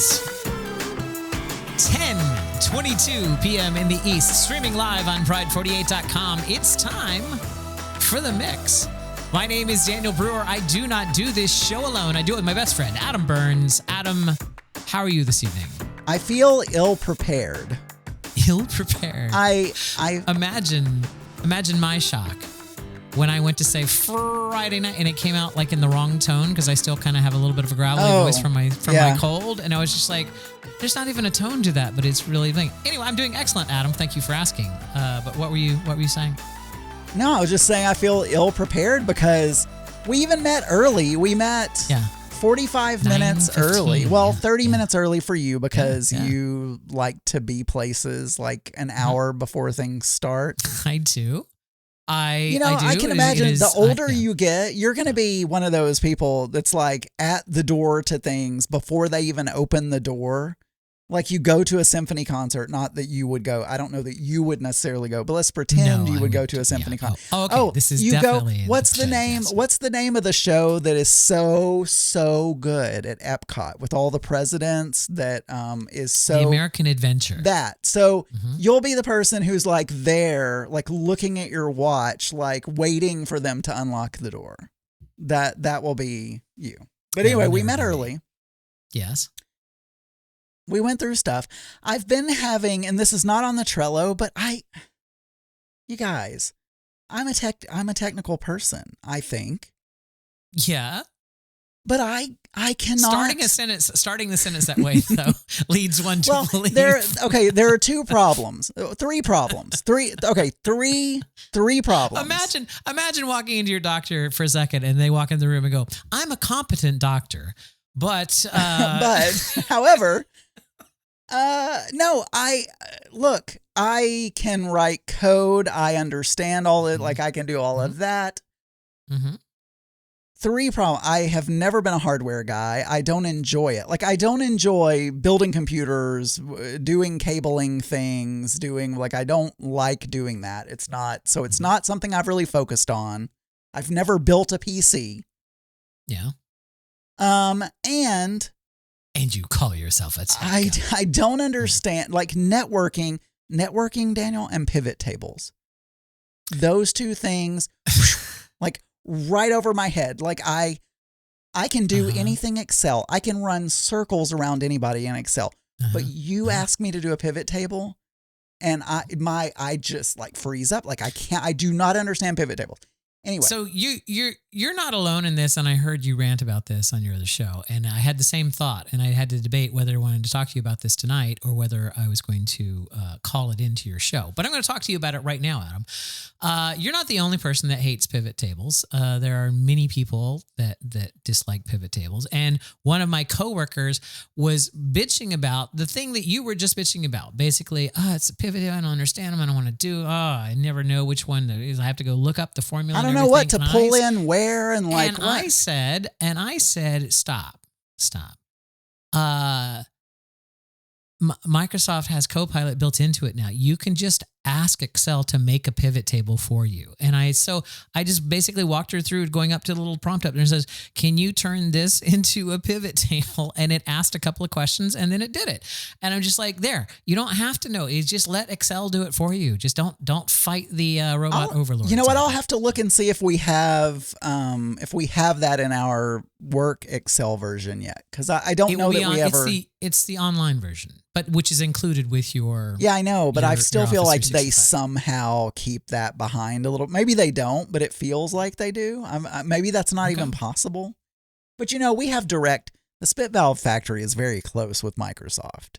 It's 10:22 p.m. in the East, streaming live on Pride48.com. It's time for The Mix. My name is Daniel Brewer. I do not do this show alone. I do it with my best friend, Adam Burns. Adam, how are you this evening? I feel ill-prepared. Ill-prepared? I imagine my shock when I went to say Friday night and it came out like in the wrong tone because I still kind of have a little bit of a gravelly voice from my cold, and I was just like, there's not even a tone to that, but it's really big. Anyway, I'm doing excellent, Adam. Thank you for asking. But what were you saying? No, I was just saying I feel ill-prepared because we even met early. We met 45 minutes early. Well, 30 minutes early for you because you like to be places like an hour before things start. I do. I do. I can imagine the older you get, you're going to be one of those people that's like at the door to things before they even open the door. Like you go to a symphony concert, not that you would go. I don't know that you would necessarily go, but let's pretend you would go to a symphony concert. Okay. This is definitely. What's the name? Yes. What's the name of the show that is so good at Epcot with all the presidents? That is so The American Adventure. That so you'll be the person who's like there, like looking at your watch, like waiting for them to unlock the door. That will be you. But anyway, we met early. Yes. We went through stuff. I've been having, and this is not on the Trello, but you guys, I'm a technical person, I think. Yeah. But I cannot. Starting the sentence that way, though, leads one to believe. There are two problems. Three problems. Three problems. Imagine walking into your doctor for a second and they walk in the room and go, I'm a competent doctor, but however, no, I can write code. I understand all it. Like I can do all of that. Mm-hmm. Three problem. I have never been a hardware guy. I don't enjoy it. Like I don't enjoy building computers, doing cabling things, I don't like doing that. It's not something I've really focused on. I've never built a PC. Yeah. And you call yourself a tech guy. I don't understand like networking, Daniel, and pivot tables. Those two things, like right over my head. Like I can do anything Excel. I can run circles around anybody in Excel. But you ask me to do a pivot table, and I just like freeze up. Like I do not understand pivot tables. Anyway, so you're not alone in this, and I heard you rant about this on your other show, and I had the same thought, and I had to debate whether I wanted to talk to you about this tonight or whether I was going to call it into your show. But I'm going to talk to you about it right now, Adam. You're not the only person that hates pivot tables. There are many people that dislike pivot tables, and one of my coworkers was bitching about the thing that you were just bitching about. Basically, it's a pivot table. I don't understand them. I don't want to do. I never know which one it is. I have to go look up the formula. I don't know what to pull in where and like what. I said, stop. Microsoft has Copilot built into it now. You can just ask Excel to make a pivot table for you. And I just basically walked her through going up to the little prompt up there and says, can you turn this into a pivot table? And it asked a couple of questions and then it did it. And I'm just like, there, you don't have to know. It's just let Excel do it for you. Just don't fight the robot overlord. You know what? I'll have to look and see if we have that in our work Excel version yet. Cause I don't know that we ever. It's the online version, but which is included with your. Yeah, I know, but I still feel like they somehow keep that behind a little. Maybe they don't, but it feels like they do. Maybe that's not even possible. But we have direct. The Spit Valve factory is very close with Microsoft.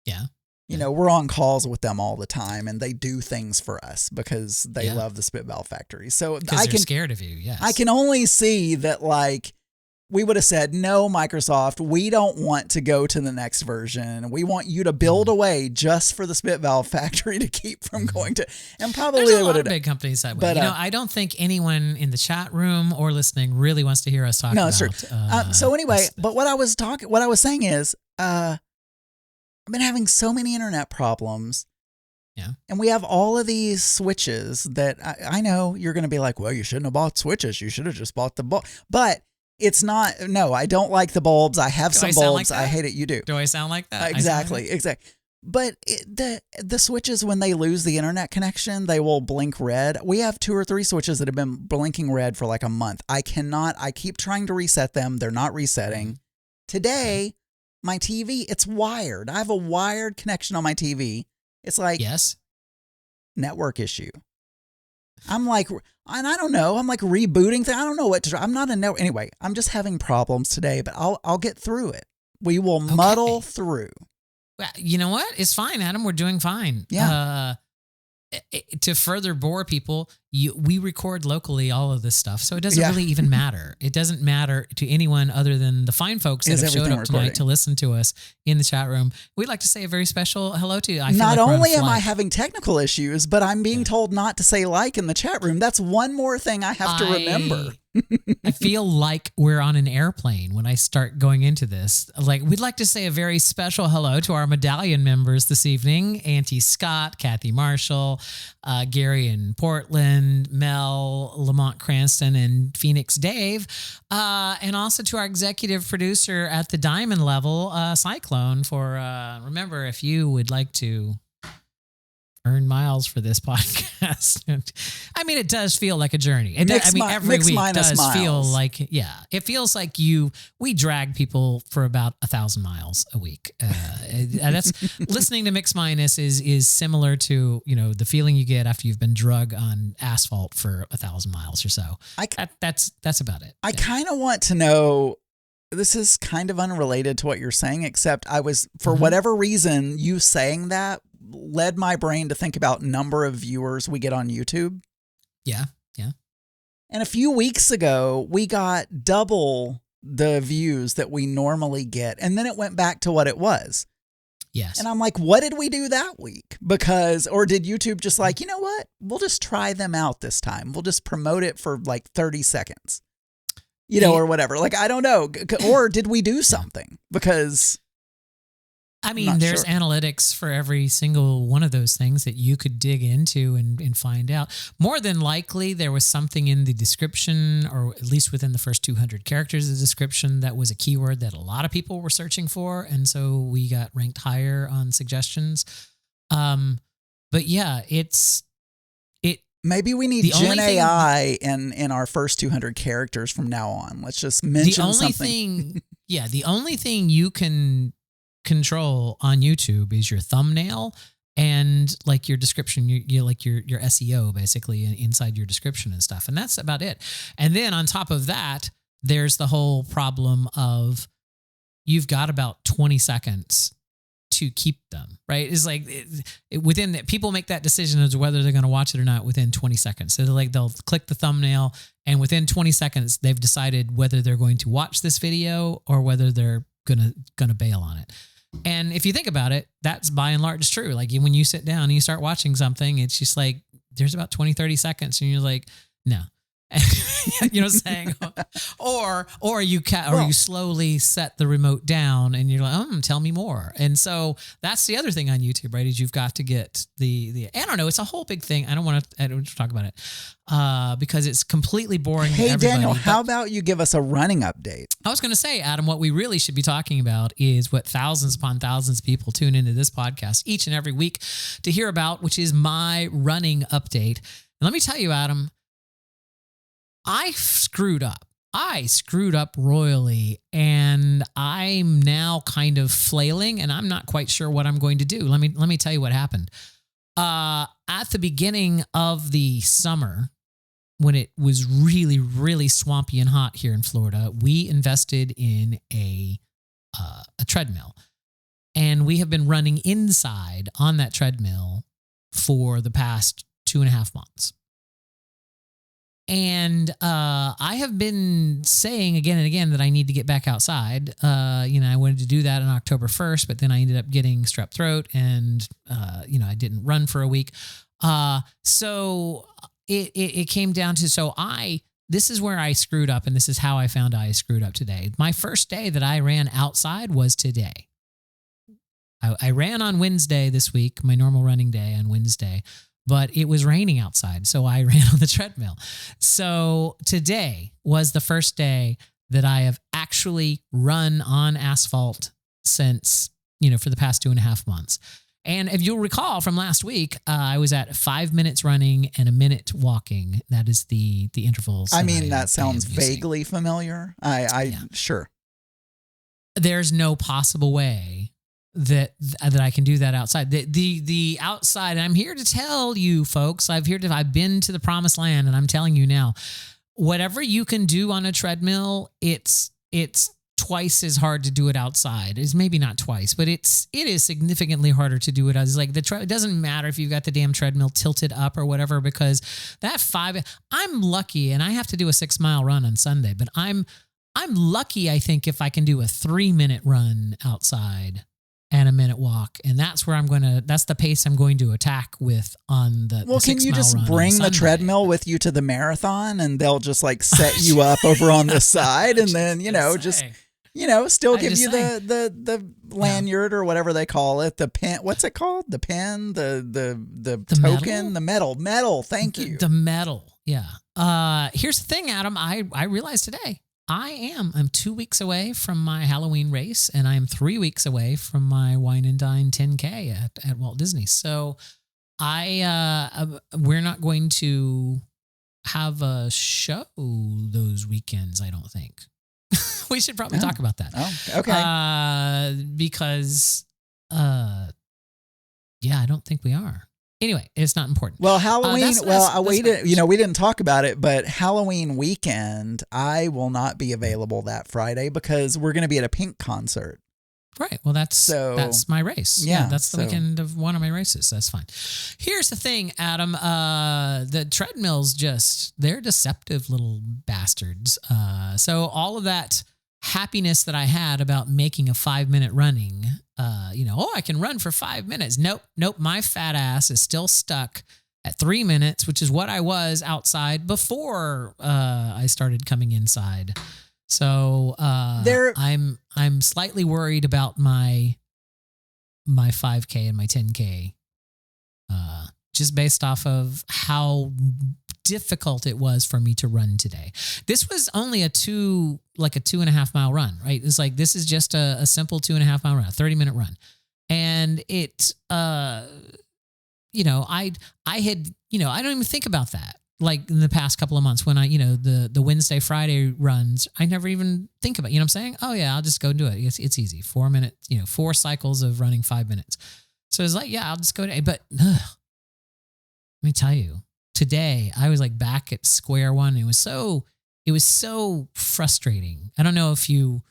Yeah. We're on calls with them all the time, and they do things for us because they love the Spit Valve factory. So they're scared of you. Yes. I can only see that like. We would have said, no, Microsoft, we don't want to go to the next version. We want you to build a way just for the Spit Valve factory to keep from going to, and probably there's a lot of big companies that way. But, I don't think anyone in the chat room or listening really wants to hear us talk about. No, it's true. So anyway, but what I was saying is, I've been having so many internet problems. Yeah. And we have all of these switches that I know you're going to be like, well, you shouldn't have bought switches. You should have just bought the but it's not, no, I don't like the bulbs. I have some bulbs. I hate it. You do. Do I sound like that? Exactly. But the switches, when they lose the internet connection, they will blink red. We have 2 or 3 switches that have been blinking red for like a month. I keep trying to reset them. They're not resetting. Today, my TV, it's wired. I have a wired connection on my TV. It's like, yes, network issue. I'm like, and I don't know. I'm like rebooting things. I don't know what to do. I'm not a network. Anyway, I'm just having problems today, but I'll get through it. We will muddle through. Well, you know what? It's fine, Adam. We're doing fine. Yeah. To further bore people, we record locally all of this stuff, so it doesn't really even matter. It doesn't matter to anyone other than the fine folks that have showed up tonight to listen to us in the chat room. We'd like to say a very special hello to you. Not only am I having technical issues, but I'm being told not to say like in the chat room. That's one more thing I have to remember. I feel like we're on an airplane when I start going into this. Like, we'd like to say a very special hello to our medallion members this evening: Auntie Scott, Kathy Marshall, Gary in Portland, Mel, Lamont Cranston, and Phoenix Dave, and also to our executive producer at the diamond level, Cyclone. For remember, if you would like to earn miles for this podcast. I mean, it does feel like a journey. Every week does feel like, it feels like we drag people for about 1,000 miles a week. That's listening to Mix Minus is similar to, the feeling you get after you've been drug on asphalt for 1,000 miles or so. That's about it. I kind of want to know, this is kind of unrelated to what you're saying, except for whatever reason, you saying that led my brain to think about number of viewers we get on YouTube. Yeah. And a few weeks ago, we got double the views that we normally get. And then it went back to what it was. Yes. And I'm like, what did we do that week? Or did YouTube just like, you know what? We'll just try them out this time. We'll just promote it for like 30 seconds, or whatever. Like, I don't know. Or did we do something? Because there's analytics for every single one of those things that you could dig into and find out. More than likely, there was something in the description, or at least within the first 200 characters of the description, that was a keyword that a lot of people were searching for, and so we got ranked higher on suggestions. But yeah, maybe we need Gen AI in our first 200 characters from now on. Let's just mention something. The only thing you can control on YouTube is your thumbnail and like your description, you like your SEO basically inside your description and stuff. And that's about it. And then on top of that, there's the whole problem of you've got about 20 seconds to keep them, right? It's like people make that decision as to whether they're going to watch it or not within 20 seconds. So they'll click the thumbnail, and within 20 seconds, they've decided whether they're going to watch this video or whether they're gonna bail on it. And if you think about it, that's by and large true. Like when you sit down and you start watching something, it's just like there's about 20, 30 seconds and you're like, no. You know what I'm saying? or you slowly set the remote down and you're like, tell me more. And so that's the other thing on YouTube, right? Is you've got to get the I don't know, it's a whole big thing. I don't want to talk about it because it's completely boring. Hey, Daniel, how about you give us a running update? I was going to say, Adam, what we really should be talking about is what thousands upon thousands of people tune into this podcast each and every week to hear about, which is my running update. And let me tell you, Adam, I screwed up. I screwed up royally, and I'm now kind of flailing, and I'm not quite sure what I'm going to do. Let me tell you what happened. At the beginning of the summer, when it was really, really swampy and hot here in Florida, we invested in a treadmill, and we have been running inside on that treadmill for the past 2.5 months. And I have been saying again and again that I need to get back outside. I wanted to do that on October 1st, but then I ended up getting strep throat and, I didn't run for a week. So it came down to, this is where I screwed up, and this is how I found I screwed up today. My first day that I ran outside was today. I ran on Wednesday this week, my normal running day on Wednesday. But it was raining outside, so I ran on the treadmill. So today was the first day that I have actually run on asphalt since, for the past 2.5 months. And if you'll recall from last week, I was at 5 minutes running and a minute walking. That is the intervals. I mean, that sounds vaguely familiar. Sure. There's no possible way that I can do that outside. The outside, and I'm here to tell you folks, I've been to the promised land, and I'm telling you now, whatever you can do on a treadmill, it's twice as hard to do it outside. It's maybe not twice, but it is significantly harder to do it. It's like it doesn't matter if you've got the damn treadmill tilted up or whatever, because I'm lucky, and I have to do a 6-mile run on Sunday, but I'm lucky, I think, if I can do a 3-minute run outside and a minute walk. And that's where that's the pace I'm going to attack with on the 6-mile run. Well, can you just bring the treadmill with you to the marathon, and they'll just like set you up over on the side, and then, still give you the lanyard or whatever they call it, the pin. What's it called? The pin, the token, medal? the medal. Thank you. The medal. Yeah. Here's the thing, Adam. I realized today I'm 2 weeks away from my Halloween race, and I'm 3 weeks away from my Wine and Dine 10K at Walt Disney. So we're not going to have a show those weekends, I don't think. We should probably talk about that. Oh, okay. Because, I don't think we are. Anyway, it's not important. Well, Halloween, we didn't talk about it, but Halloween weekend, I will not be available that Friday because we're going to be at a Pink concert. Right. Well, that's my race. Yeah. That's the weekend of one of my races. That's fine. Here's the thing, Adam. The treadmills they're deceptive little bastards. So all of that happiness that I had about making a 5-minute running, I can run for 5 minutes. Nope. My fat ass is still stuck at 3 minutes, which is what I was outside before I started coming inside. So I'm slightly worried about my 5K and my 10K, just based off of how difficult it was for me to run today. This was only a 2.5 mile run, right? It's like, this is just a simple 2.5 mile run, a 30-minute run. And it, I don't even think about that. Like in the past couple of months when the Wednesday, Friday runs, I never even think about, what I'm saying? Oh yeah, I'll just go do it. It's easy. 4 minutes, 4 cycles of running 5 minutes. So it's like, yeah, I'll just go to, but let me tell you, today I was like back at square one. It was so frustrating. I don't know if you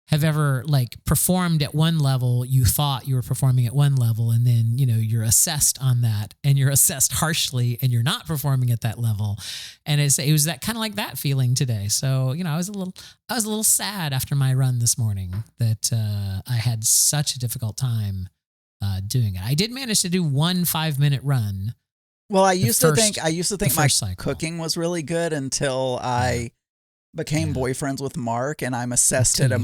have ever like performed at one level, you thought you were performing at one level, and then, you're assessed on that, and you're assessed harshly, and you're not performing at that level. And it was that kind of like that feeling today. So, I was a little sad after my run this morning that I had such a difficult time doing it. I did manage to do one 5-minute run. Well, I used to think my cycle. Cooking was really good until I became boyfriends with Mark, and I'm assessed at a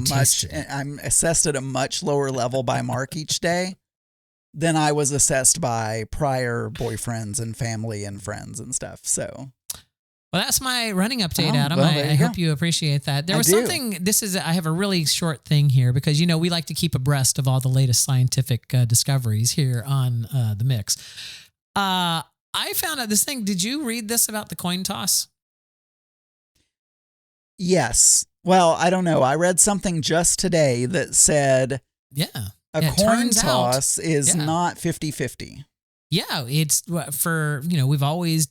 much lower level by Mark each day than I was assessed by prior boyfriends and family and friends and stuff. So, well, that's my running update, Adam. I hope you appreciate that. There was something. I have a really short thing here because we like to keep abreast of all the latest scientific discoveries here on the Mix. I found out this thing. Did you read this about the coin toss? Yes. Well, I don't know. I read something just today that said a coin toss is not 50-50. Yeah, it's for, we've always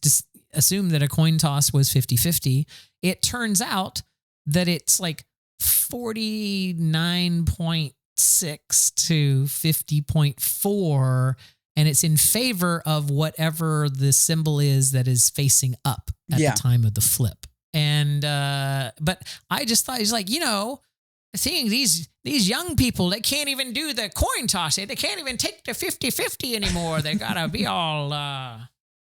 assumed that a coin toss was 50-50. It turns out that it's like 49.6 to 50.4, and it's in favor of whatever the symbol is that is facing up at the time of the flip. And but I just thought, it's like, seeing these young people, they can't even do the coin toss. They can't even take the 50-50 anymore. They gotta be all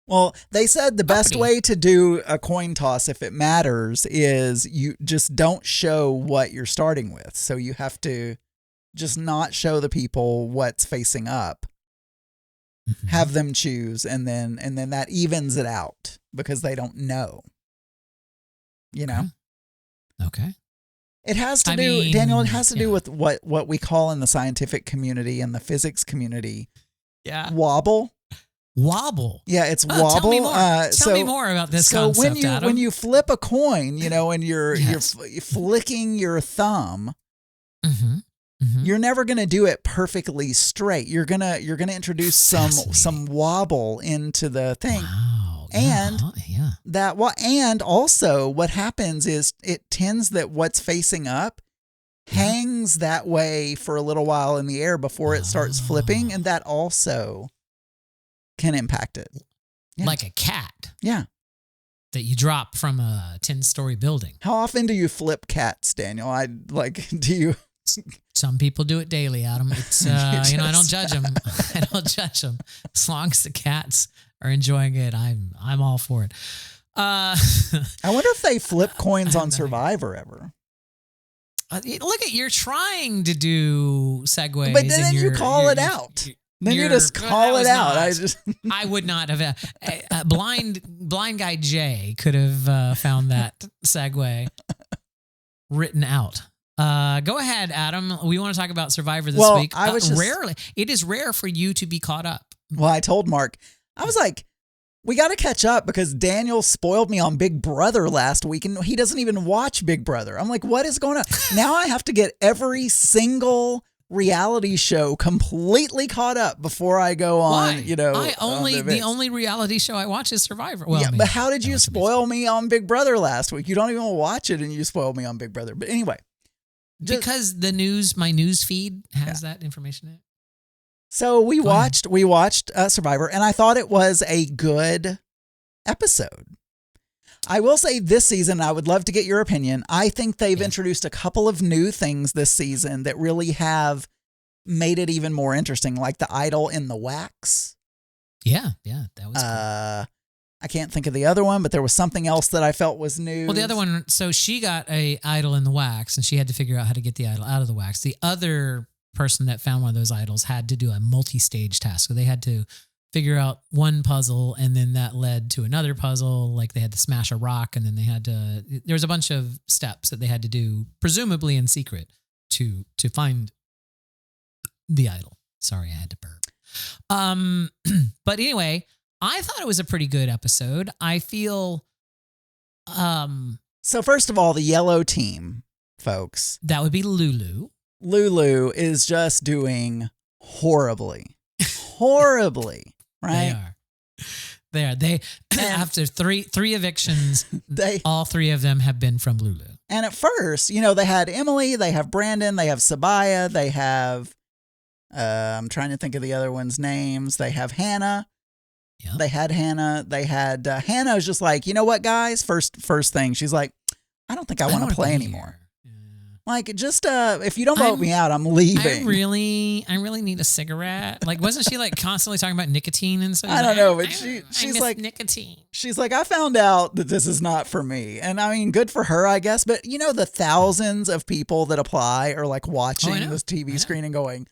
well, they said the best way to do a coin toss, if it matters, is you just don't show what you're starting with. So you have to just not show the people what's facing up. Mm-hmm. Have them choose, and then that evens it out because they don't know. Okay. It has to Daniel, it has to do with what we call in the scientific community and the physics community. Yeah. Wobble. Wobble. Yeah, it's wobble. Tell me more. Tell me more about this concept, Adam. When you flip a coin, and you're flicking your thumb, you're never going to do it perfectly straight. You're gonna introduce some wobble into the thing. Wow. And and also what happens is it tends that what's facing up hangs that way for a little while in the air before it starts flipping, and that also can impact it. Yeah. Like a cat. Yeah. That you drop from a 10-story building. How often do you flip cats, Daniel? Do you? Some people do it daily, Adam. It's I don't judge them. I don't judge them. As long as the cats are enjoying it, I'm all for it. I wonder if they flip coins on Survivor ever. Look at you're trying to do segues, but then you call it out. Then you just call it out. I would not have. Blind guy Jay could have found that segue written out. Go ahead, Adam. We want to talk about Survivor this week. It is rare for you to be caught up. Well, I told Mark, I was like, we got to catch up because Daniel spoiled me on Big Brother last week and he doesn't even watch Big Brother. I'm like, what is going on? Now I have to get every single reality show completely caught up before I go on, the only reality show I watch is Survivor. Well, yeah, but how did you spoil me on Big Brother last week? You don't even watch it and you spoiled me on Big Brother. But anyway. Because my news feed has that information in it. So we watched Survivor, and I thought it was a good episode. I will say this season, I would love to get your opinion. I think they've introduced a couple of new things this season that really have made it even more interesting, like the idol in the wax. Yeah, that was cool. I can't think of the other one, but there was something else that I felt was new. Well, the other one, so she got a idol in the wax, and she had to figure out how to get the idol out of the wax. The other person that found one of those idols had to do a multi-stage task. So they had to figure out one puzzle, and then that led to another puzzle. Like they had to smash a rock, and then there was a bunch of steps that they had to do, presumably in secret, to find the idol. Sorry, I had to burp. But anyway, I thought it was a pretty good episode. I feel... So first of all, the yellow team, folks. That would be Lulu. Lulu is just doing horribly. Horribly, right? They are. They after three evictions, all three of them have been from Lulu. And at first, they had Emily, they have Brandon, they have Sabaya, they have... I'm trying to think of the other ones' names. They have Hannah. Yep. They had Hannah. They had Hannah was just like, you know what, guys? First thing, she's like, I don't think I want to play anymore. Yeah. Like, just if you don't vote me out, I'm leaving. I really need a cigarette. Like, wasn't she like constantly talking about nicotine and stuff? I don't know, but she's like nicotine. She's like, I found out that this is not for me, and I mean, good for her, I guess. But the thousands of people that apply are like watching this TV screen and going,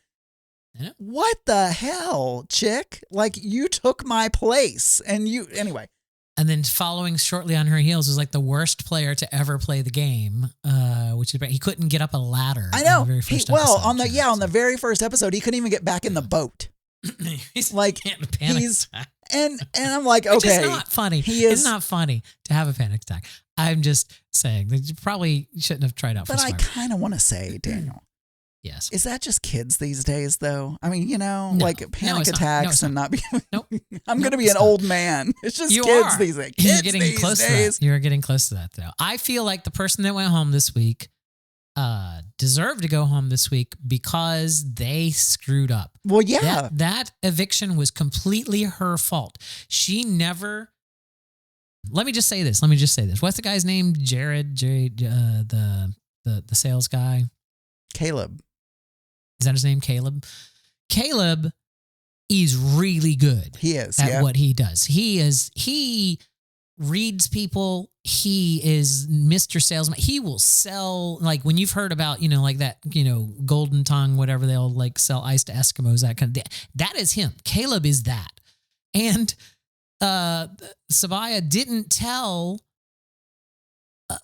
what the hell, chick? Like, you took my place. And anyway. And then following shortly on her heels was like the worst player to ever play the game, which is he couldn't get up a ladder. I know. On the very first episode, on the very first episode, he couldn't even get back in the boat. Like, and I'm like, okay. It's not funny. It's not funny to have a panic attack. I'm just saying that you probably shouldn't have tried out for Survivor. But I kind of want to say, Daniel. Yes. Is that just kids these days, though? I mean, like panic attacks and not be. Nope. I'm going to be an old man. It's just kids these days. You're getting close to that. You're getting close to that, though. I feel like the person that went home this week deserved to go home this week because they screwed up. Well, yeah. That eviction was completely her fault. She never. Let me just say this. What's the guy's name? Jared, the sales guy. Caleb. Is that his name? Caleb is really good. He is at what he does. He reads people. He is Mr. Salesman. He will sell, like when you've heard about, like that, golden tongue, whatever they'll like sell ice to Eskimos, that kind of thing. That is him. Caleb is that. And Sabaya didn't tell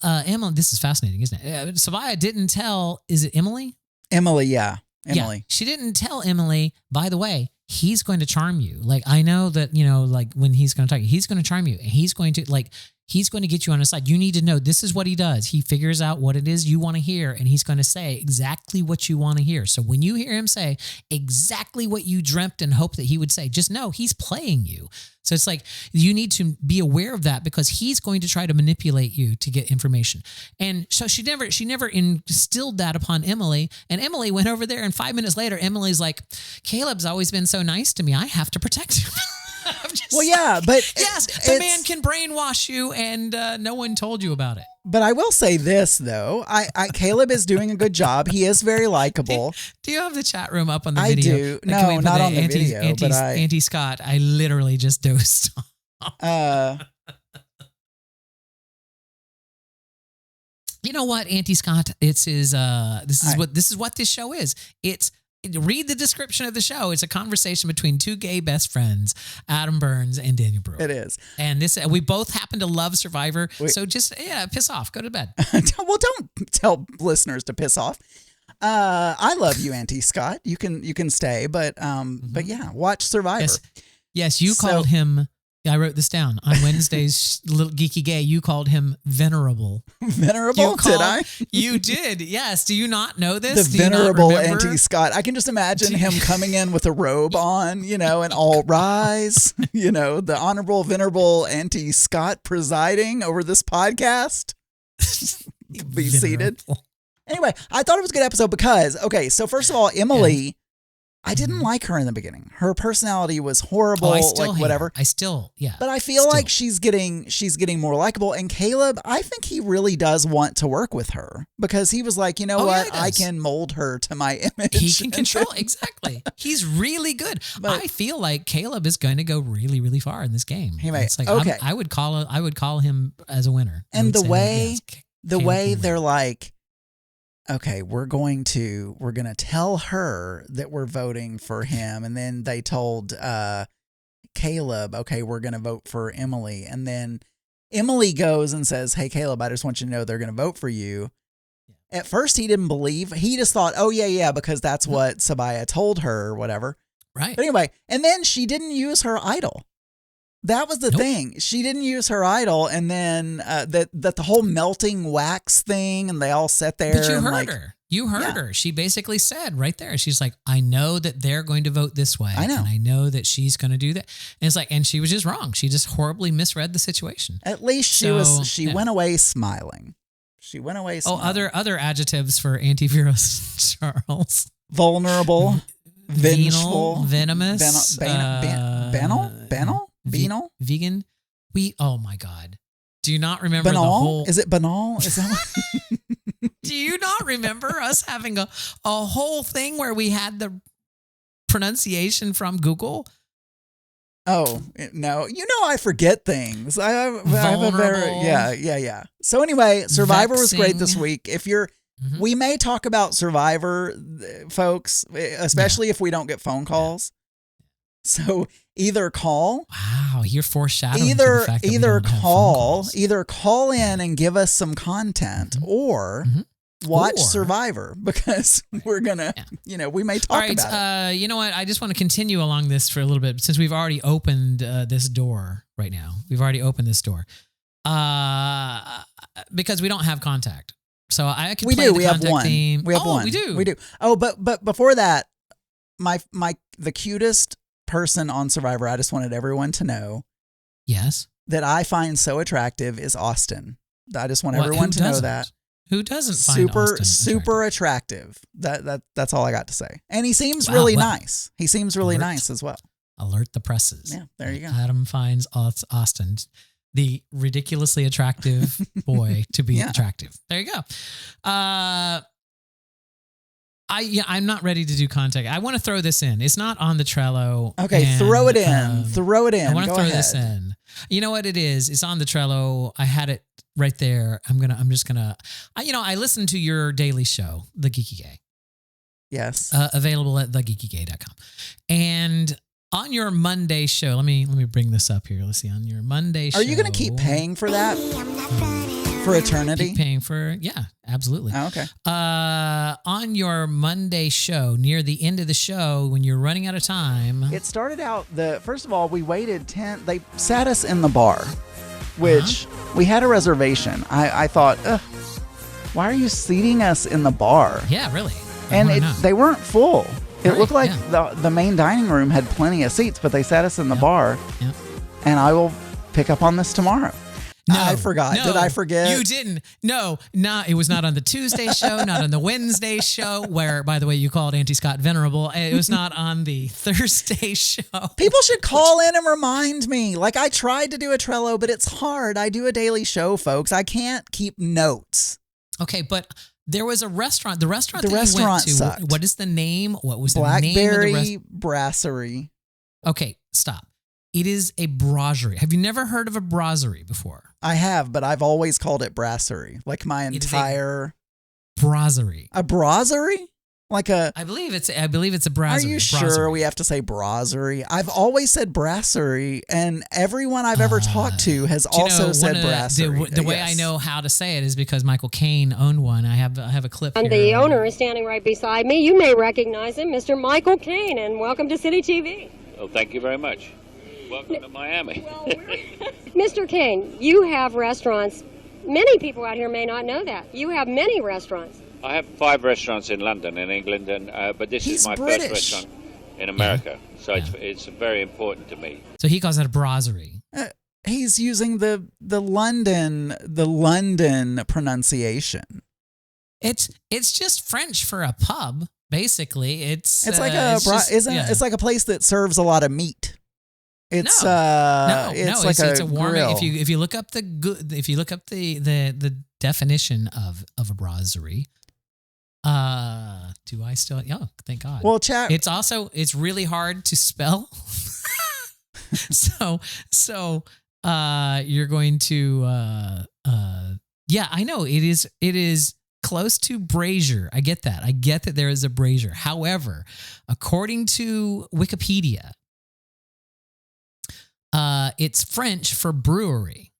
Emily, this is fascinating, isn't it? Sabaya didn't tell, is it Emily? Emily, yeah. Emily. Yeah, she didn't tell Emily, by the way, he's going to charm you. Like, I know that, you know, like when he's going to talk, he's going to charm you. And he's going to get you on his side. You need to know this is what he does. He figures out what it is you want to hear, and he's going to say exactly what you want to hear. So when you hear him say exactly what you dreamt and hoped that he would say, just know he's playing you. So it's like you need to be aware of that because he's going to try to manipulate you to get information. And so she never instilled that upon Emily. And Emily went over there, and 5 minutes later, Emily's like, Caleb's always been so nice to me. I have to protect him. Well, yeah, but yes, the man can brainwash you, and no one told you about it. But I will say this though, Caleb is doing a good job. He is very likable. Do you have the chat room up on the video? I do. No, not on the video. Auntie Scott, I literally just dosed. You know what, Auntie Scott? This is what this show is. Read the description of the show. It's a conversation between two gay best friends, Adam Burns and Daniel Brewer. It is. And we both happen to love Survivor. So just, piss off. Go to bed. Well, don't tell listeners to piss off. I love you, Auntie Scott. You can stay, but yeah, watch Survivor. Yes, you called him. I wrote this down on Wednesday's Little Geeky Gay. You called him venerable. Venerable? Did I? You did. Yes. Do you not know this? The venerable Auntie Scott. I can just imagine him coming in with a robe on, and all rise. The honorable, venerable Auntie Scott presiding over this podcast. Be seated. Anyway, I thought it was a good episode because, so first of all, Emily. I didn't like her in the beginning. Her personality was horrible, whatever. But I feel like she's getting more likable. And Caleb, I think he really does want to work with her because he was like, you know what? I can mold her to my image. He can control. Exactly. He's really good. I feel like Caleb is going to go really, really far in this game. He may. It's like, I would call him as a winner. And the way they're like, okay, we're going to tell her that we're voting for him. And then they told Caleb, okay, we're going to vote for Emily. And then Emily goes and says, hey, Caleb, I just want you to know they're going to vote for you. At first, he didn't believe. He just thought, oh, yeah, because that's what Sabaya told her or whatever. Right. But anyway, and then she didn't use her idol. That was the thing. She didn't use her idol, and then that the whole melting wax thing, and they all sat there. But you heard her. You heard her. She basically said right there, she's like, I know that they're going to vote this way. I know. And I know that she's going to do that. And it's like, and she was just wrong. She just horribly misread the situation. At least she went away smiling. She went away smiling. Other adjectives for Auntie Vera Charles. Vulnerable, vengeful, venomous, banal. Vegan. Oh my God. Do you not remember banal? The whole? Is it banal? Is that Do you not remember us having a whole thing where we had the pronunciation from Google? Oh, no. I forget things. I have a very, yeah. So anyway, Survivor was great this week. If you're, we may talk about Survivor, folks, especially if we don't get phone calls. So either call. Wow, you're foreshadowing. Either call in and give us some content, or watch Survivor because we're gonna, we may talk about it. You know what? I just want to continue along this for a little bit since we've already opened this door right now. We've already opened this door because we don't have contact. So I can. We have one. Team. We have one. We do. Oh, but before that, the cutest person on Survivor, I just wanted everyone to know. Yes. That I find so attractive is Austin. I just want everyone to know that. Who doesn't find Austin super attractive? That's all I got to say. And he seems really nice. He seems really nice as well. Alert the presses. Yeah, there you go. Adam finds Austin, the ridiculously attractive boy, to be attractive. There you go. I'm not ready to do contact. I want to throw this in. It's not on the Trello. Okay, throw it in. Throw it in. I want to throw this in. You know what it is? It's on the Trello. I had it right there. I'm just gonna. I listened to your daily show, The Geeky Gay. Yes. Available at thegeekygay.com. And on your Monday show, let me bring this up here. Let's see. On your Monday show. Are you going to keep paying for that? For eternity? Keep paying for, yeah, absolutely. Oh, okay. On your Monday show, near the end of the show, when you're running out of time. It started out, first of all, we waited 10, they sat us in the bar, which we had a reservation. I thought, why are you seating us in the bar? Yeah, really. And they weren't full. It looked like the main dining room had plenty of seats, but they sat us in the bar. Yep. And I will pick up on this tomorrow. No, I forgot. No, did I forget? You didn't. No, it was not on the Tuesday show, not on the Wednesday show, where, by the way, you called Auntie Scott venerable. It was not on the Thursday show. People should call in and remind me. Like, I tried to do a Trello, but it's hard. I do a daily show, folks. I can't keep notes. Okay, but there was a restaurant. The restaurant you went to. Sucked. What is the name? What was the name of the Blackberry Brasserie. Okay, stop. It is a brasserie. Have you never heard of a brasserie before? I have, but I've always called it brasserie. Like my entire brasserie. A brasserie? Like a I believe it's a brasserie. Are you sure we have to say brasserie? I've always said brasserie, and everyone I've ever talked to has also said brasserie. The way I know how to say it is because Michael Caine owned one. I have a clip and here. The owner is standing right beside me. You may recognize him, Mr. Michael Caine, and welcome to City TV. Oh, thank you very much. Welcome to Miami. Mr. Caine, you have restaurants. Many people out here may not know that. You have many restaurants. I have 5 restaurants in London, in England, but this is my first restaurant in America, so it's very important to me. So he calls it a brasserie. He's using the London pronunciation. It's just French for a pub, basically. It's like it's like a place that serves a lot of meat. It's it's a warm. grill. If you look up the definition of a brasserie, do I still? Oh, thank God. Well, chat. It's really hard to spell. so you're going to I know it is close to brazier. I get that there is a brazier. However, according to Wikipedia, it's French for brewery,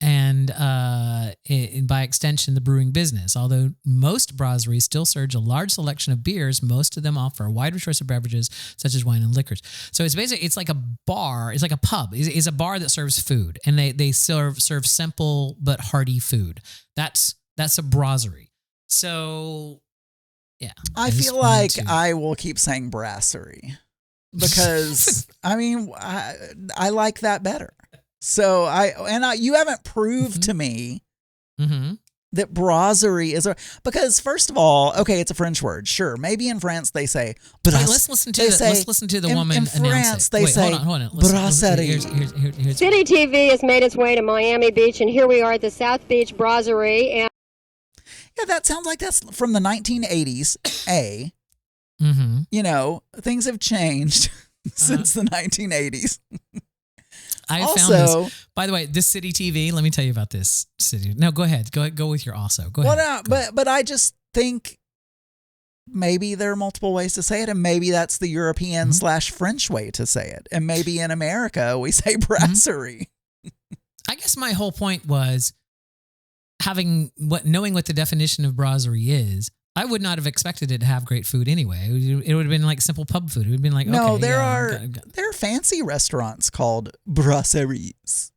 and by extension, the brewing business. Although most brasseries still serve a large selection of beers, most of them offer a wider choice of beverages such as wine and liquors. So it's like a bar. It's like a pub. It's a bar that serves food, and they serve simple but hearty food. That's a brasserie. So yeah, I feel like I will keep saying brasserie. Because I mean, I like that better. So you haven't proved to me that brasserie is because first of all, okay, it's a French word, sure. Maybe in France they say. Let's listen to the woman in announce France it. they say hold on. brasserie. Here's City TV has made its way to Miami Beach, and here we are at the South Beach Brasserie. And yeah, that sounds like that's from the 1980s. You know, things have changed since the 1980s. I found this. By the way, this City TV, let me tell you about this city. No, go ahead. Go with your also. Go ahead. But I just think maybe there are multiple ways to say it, and maybe that's the European / French way to say it. And maybe in America we say brasserie. I guess my whole point was knowing what the definition of brasserie is. I would not have expected it to have great food anyway. It would have been like simple pub food. It would have been like, no, okay, there are fancy restaurants called brasseries.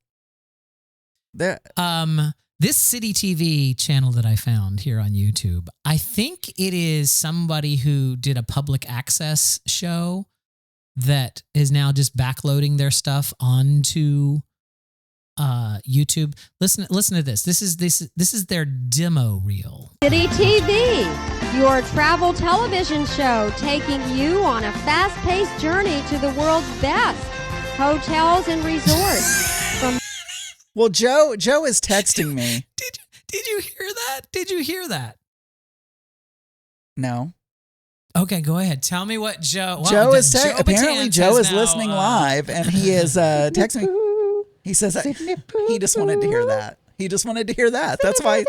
This City TV channel that I found here on YouTube, I think it is somebody who did a public access show that is now just backloading their stuff onto YouTube. Listen to this. This is their demo reel. City TV, your travel television show, taking you on a fast-paced journey to the world's best hotels and resorts. Well, Joe is texting me. Did you hear that? Did you hear that? No. Okay, go ahead. Tell me what Joe. Apparently, Joe is listening live, and he is texting me. He says he just wanted to hear that. He just wanted to hear that. That's why.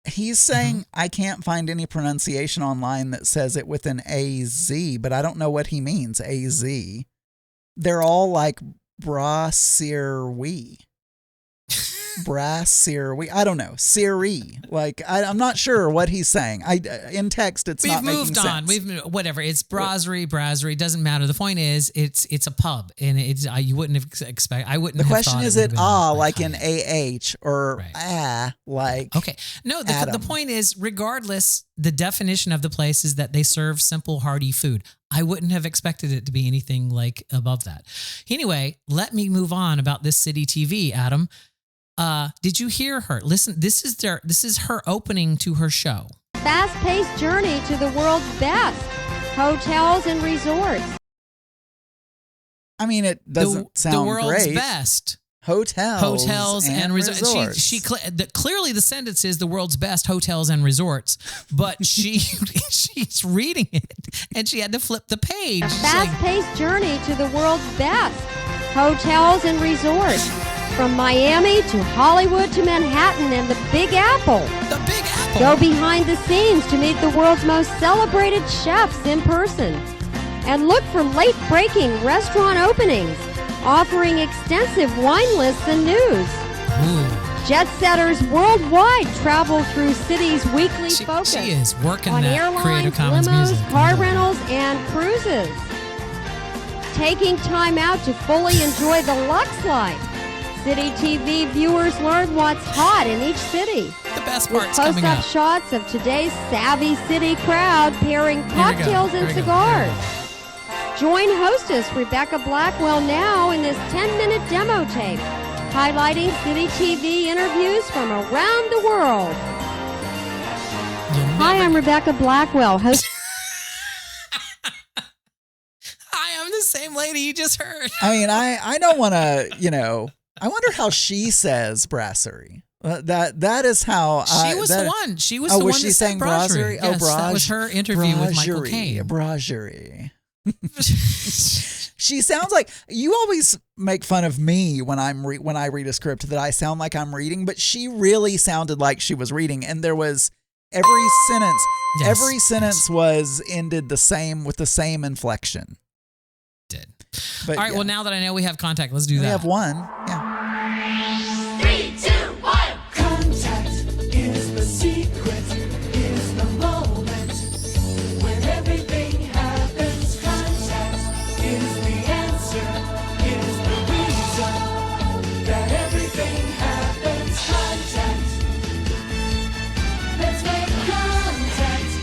He's saying I can't find any pronunciation online that says it with an AZ, but I don't know what he means. AZ. They're all like brasserie. Brasserie. I don't know. Siri. Like I'm not sure what he's saying. In text it's not making sense. We've moved on. Whatever. It's brasserie. Doesn't matter. The point is, it's a pub, and it's you wouldn't have expect. I wouldn't. The have question thought is it it like an AH or right. like okay. No. The point is, regardless, the definition of the place is that they serve simple, hearty food. I wouldn't have expected it to be anything like above that. Anyway, let me move on about this City TV, Adam. Did you hear her? Listen, this is her opening to her show. Fast-paced journey to the world's best hotels and resorts. I mean, it doesn't sound the world's great. best. Hotels and resorts. She clearly the sentence is the world's best hotels and resorts, but she's reading it and she had to flip the page. A fast-paced journey to the world's best hotels and resorts, from Miami to Hollywood to Manhattan and the Big Apple. The Big Apple. Go behind the scenes to meet the world's most celebrated chefs in person, and look for late-breaking restaurant openings, offering extensive wine lists and news. Ooh. Jet setters worldwide travel through City's weekly focus she is working on that airlines, Creative Commons limos, music. car rentals, and cruises. Taking time out to fully enjoy the Lux life. City TV viewers learn what's hot in each city. The best With part's coming close-up up. shots of today's savvy city crowd pairing cocktails and cigars. Join hostess Rebecca Blackwell now in this 10-minute demo tape, highlighting City TV interviews from around the world. Hi, I'm Rebecca Blackwell, host. Hi, I'm the same lady you just heard. I mean, I don't want to, I wonder how she says brasserie. That is how she was the one. She was the one was that she said saying brasserie. brasserie? Yes, that was her interview with Michael Caine. Brasserie. She sounds like you always make fun of me when I read a script that I sound like I'm reading, but she really sounded like she was reading, and there was every sentence was ended with the same inflection. Did. But, all right. Well, now that I know we have contact, let's do that. We have one. Yeah. 3, 2, 1. Contact is the secret, is the moment when everything happens. Contact is the answer, is the reason that everything happens. Contact. Let's make contact.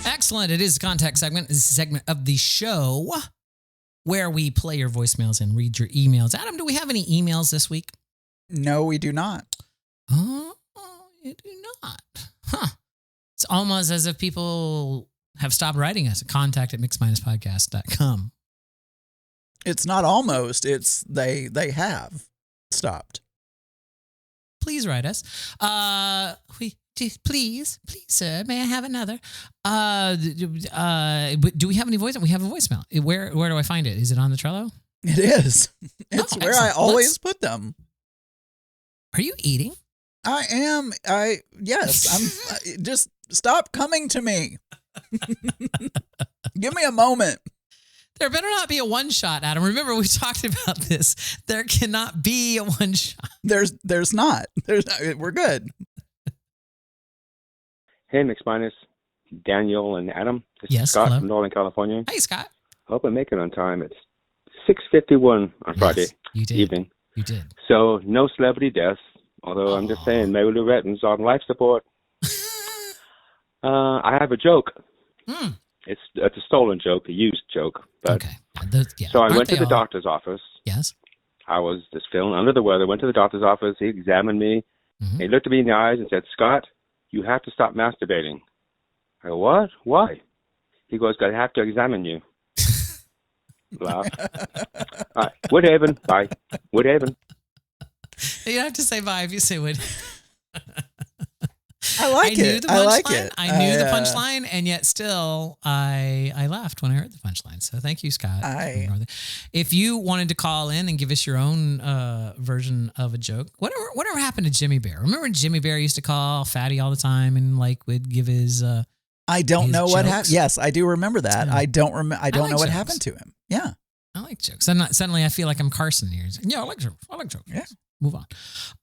Excellent. It is the contact segment. This is a segment of the show where we play your voicemails and read your emails. Adam, do we have any emails this week? No, we do not. Oh, you do not. Huh. It's almost as if people have stopped writing us at contact@mix-podcast.com. It's not almost. It's they have stopped. Please write us. Please, sir, may I have another? Do we have any voicemail? We have a voicemail. Where do I find it? Is it on the Trello? It is. It's where excellent. I always put them. Are you eating? I am. Yes. I'm. Just stop coming to me. Give me a moment. There better not be a one shot, Adam. Remember, we talked about this. There cannot be a one shot. There's not. We're good. Hey, Mix Minus, Daniel and Adam. This Yes, is Scott hello. from Northern California. Hey, Scott. Hope I make it on time. It's 6:51 on Friday you did. evening. You did. So no celebrity deaths, although I'm just saying Mary Lou Retton's on life support. I have a joke. It's a stolen joke, a used joke. But okay. So I Aren't went to they the all? doctor's office. Yes. I was just feeling under the weather. Went to the doctor's office. He examined me. Mhm. He looked at me in the eyes and said, "Scott, you have to stop masturbating." I go, "What? Why?" He goes, "I have to examine you." Laugh. All right. Woodhaven. Bye. Woodhaven. You don't have to say bye if you say would. I like it. I like it. I knew the punchline, and yet still I laughed when I heard the punchline. So thank you, Scott. If you wanted to call in and give us your own version of a joke, whatever happened to Jimmy Bear? Remember Jimmy Bear used to call Fatty all the time and like would give his I don't know what happened. jokes. Yes, I do remember that. Yeah. I don't remember. I don't like know what jokes. happened to him. Yeah. I like jokes. I'm not, suddenly I feel like I'm Carson here. Yeah, I like jokes. I like jokes. Yeah. Move on.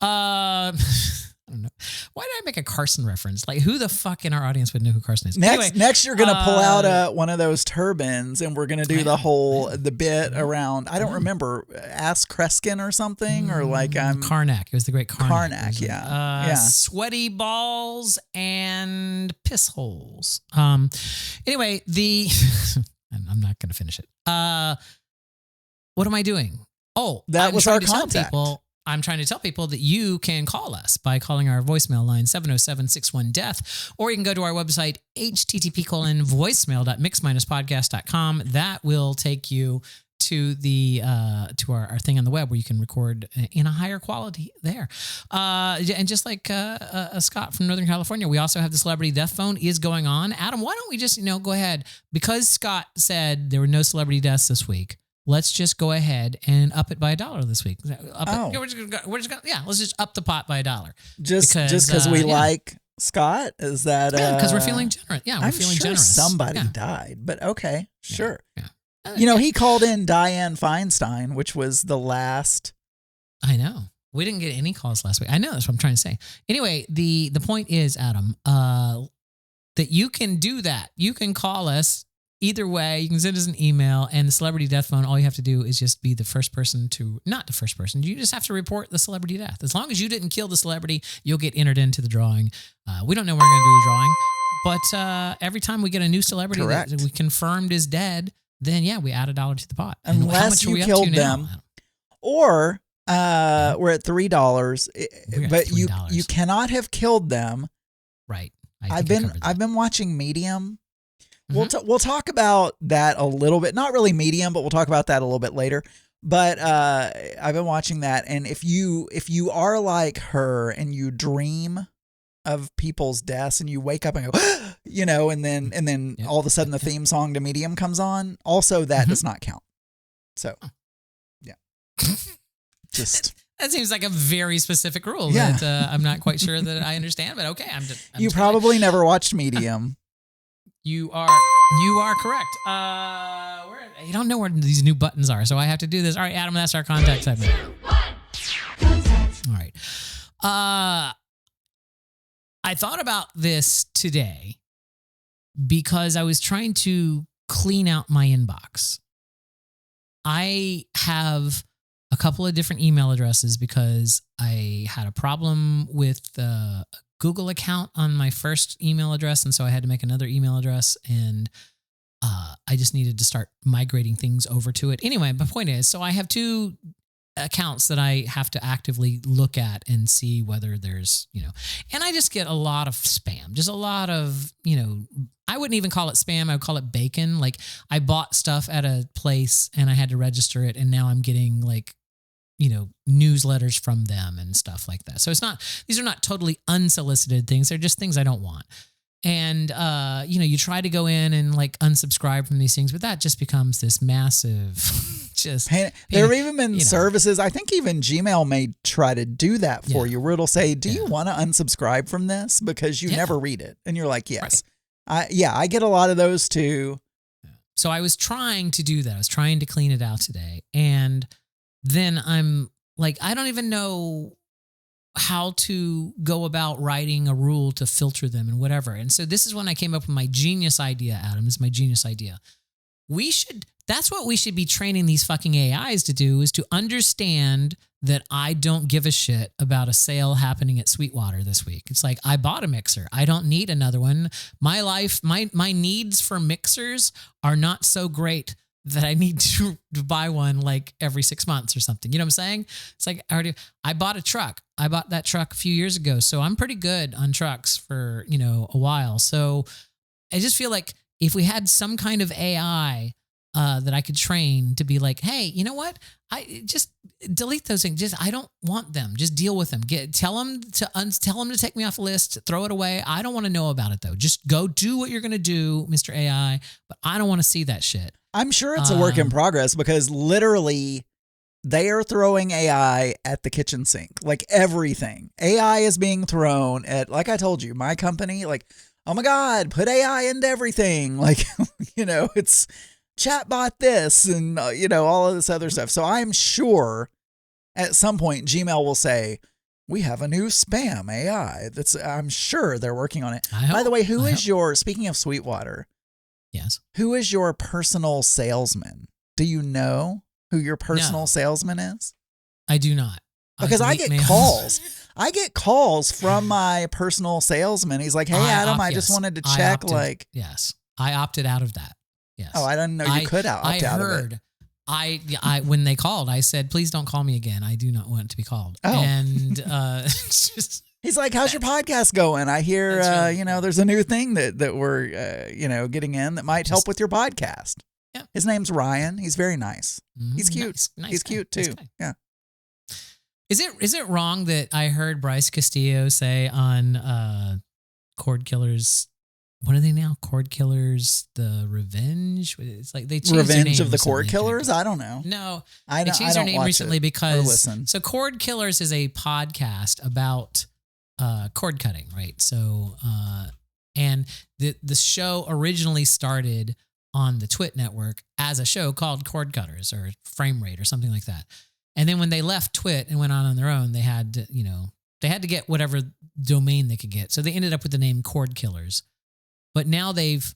I don't know. Why did I make a Carson reference? Like, who the fuck in our audience would know who Carson is? Next, you're gonna pull out one of those turbines, and we're gonna do the bit around. I don't remember. Ask Kreskin or something, or like Karnak. It was the great Karnak. Karnak. Yeah. Sweaty balls and piss holes. Anyway, I'm not gonna finish it. What am I doing? Oh, that was our contact. I'm trying to tell people that you can call us by calling our voicemail line 707-61-DEATH, or you can go to our website, http://voicemail.mix-podcast.com. That will take you to the to our thing on the web where you can record in a higher quality there. And just like Scott from Northern California, we also have the celebrity death phone is going on. Adam, why don't we just go ahead, because Scott said there were no celebrity deaths this week. Let's just go ahead and up it by $1 this week. We're just gonna let's just up the pot by $1. Just because we like Scott? Is that because we're feeling generous? Yeah, we're feeling sure generous. Somebody died, but okay, sure. Yeah. He called in Dianne Feinstein, which was the last. I know. We didn't get any calls last week. I know, that's what I'm trying to say. Anyway, the point is, Adam, that you can do that. You can call us. Either way, you can send us an email, and the celebrity death phone, all you have to do is just be the first person to, not the first person, you just have to report the celebrity death. As long as you didn't kill the celebrity, you'll get entered into the drawing. We don't know when we're going to do the drawing, but every time we get a new celebrity that we confirmed is dead, then we add $1 to the pot. Unless you killed them. Or we're at $3, but you cannot have killed them. Right. I've been watching Medium. We'll talk about that a little bit. Not really Medium, but we'll talk about that a little bit later. But I've been watching that, and if you are like her and you dream of people's deaths and you wake up and go, and then all of a sudden the theme song to Medium comes on, also that does not count. So, just. That seems like a very specific rule that I'm not quite sure that I understand, but okay. You probably never watched Medium. You are correct. You don't know where these new buttons are, so I have to do this. All right, Adam, that's our contact segment. All right. I thought about this today because I was trying to clean out my inbox. I have a couple of different email addresses because I had a problem with a Google account on my first email address, and so I had to make another email address, and I just needed to start migrating things over to it. Anyway, my point is, so I have two accounts that I have to actively look at and see whether there's, and I just get a lot of spam, just a lot of, I wouldn't even call it spam. I would call it bacon. Like, I bought stuff at a place and I had to register it, and now I'm getting newsletters from them and stuff like that. So these are not totally unsolicited things. They're just things I don't want. And, you try to go in and unsubscribe from these things, but that just becomes this massive, there have even been services. I think even Gmail may try to do that for you, where it'll say, do you want to unsubscribe from this? Because you never read it. And you're like, yes. Right. I get a lot of those too. So I was trying to do that. I was trying to clean it out today. And then I'm like, I don't even know how to go about writing a rule to filter them and whatever. And so this is when I came up with my genius idea, Adam. This is my genius idea. That's what we should be training these fucking AIs to do, is to understand that I don't give a shit about a sale happening at Sweetwater this week. It's like, I bought a mixer. I don't need another one. My life, my needs for mixers are not so great that I need to buy one every 6 months or something. You know what I'm saying? It's like, I bought a truck. I bought that truck a few years ago. So I'm pretty good on trucks for, a while. So I just feel like if we had some kind of AI that I could train to be like, hey, you know what? I just delete those things. I don't want them. Just deal with them. Tell them to take me off the list, throw it away. I don't want to know about it though. Just go do what you're going to do, Mr. AI, but I don't want to see that shit. I'm sure it's a work in progress, because literally they are throwing AI at the kitchen sink. Everything. AI is being thrown at, like I told you, my company, oh my God, put AI into everything. Like, it's chatbot this and, all of this other stuff. So I'm sure at some point Gmail will say, we have a new spam AI. I'm sure they're working on it. By the way, speaking of Sweetwater, yes, who is your personal salesman? Do you know who your personal salesman is? I do not. Because I get calls. I get calls from my personal salesman. He's like, hey, Adam, I just wanted to check. Yes, I opted out of that. Yes. Oh, I didn't know you could opt out of it. I when they called, I said, please don't call me again. I do not want to be called. Oh. And he's like, how's your podcast going? I hear, there's a new thing that we're, getting in that might help with your podcast. Yeah. His name's Ryan. He's very nice. He's cute. Nice He's guy. cute too. Nice yeah. Is it wrong that I heard Bryce Castillo say on Cord Killers? What are they now? Cord Killers, The Revenge? It's like they changed their name Revenge of the recently. Cord Killers? I don't know. No. They changed their name recently because... listen. So Cord Killers is a podcast about cord cutting, right? So, and the show originally started on the Twit network as a show called Cord Cutters or Frame Rate or something like that. And then when they left Twit and went on their own, they had to get whatever domain they could get. So they ended up with the name Cord Killers. But now they've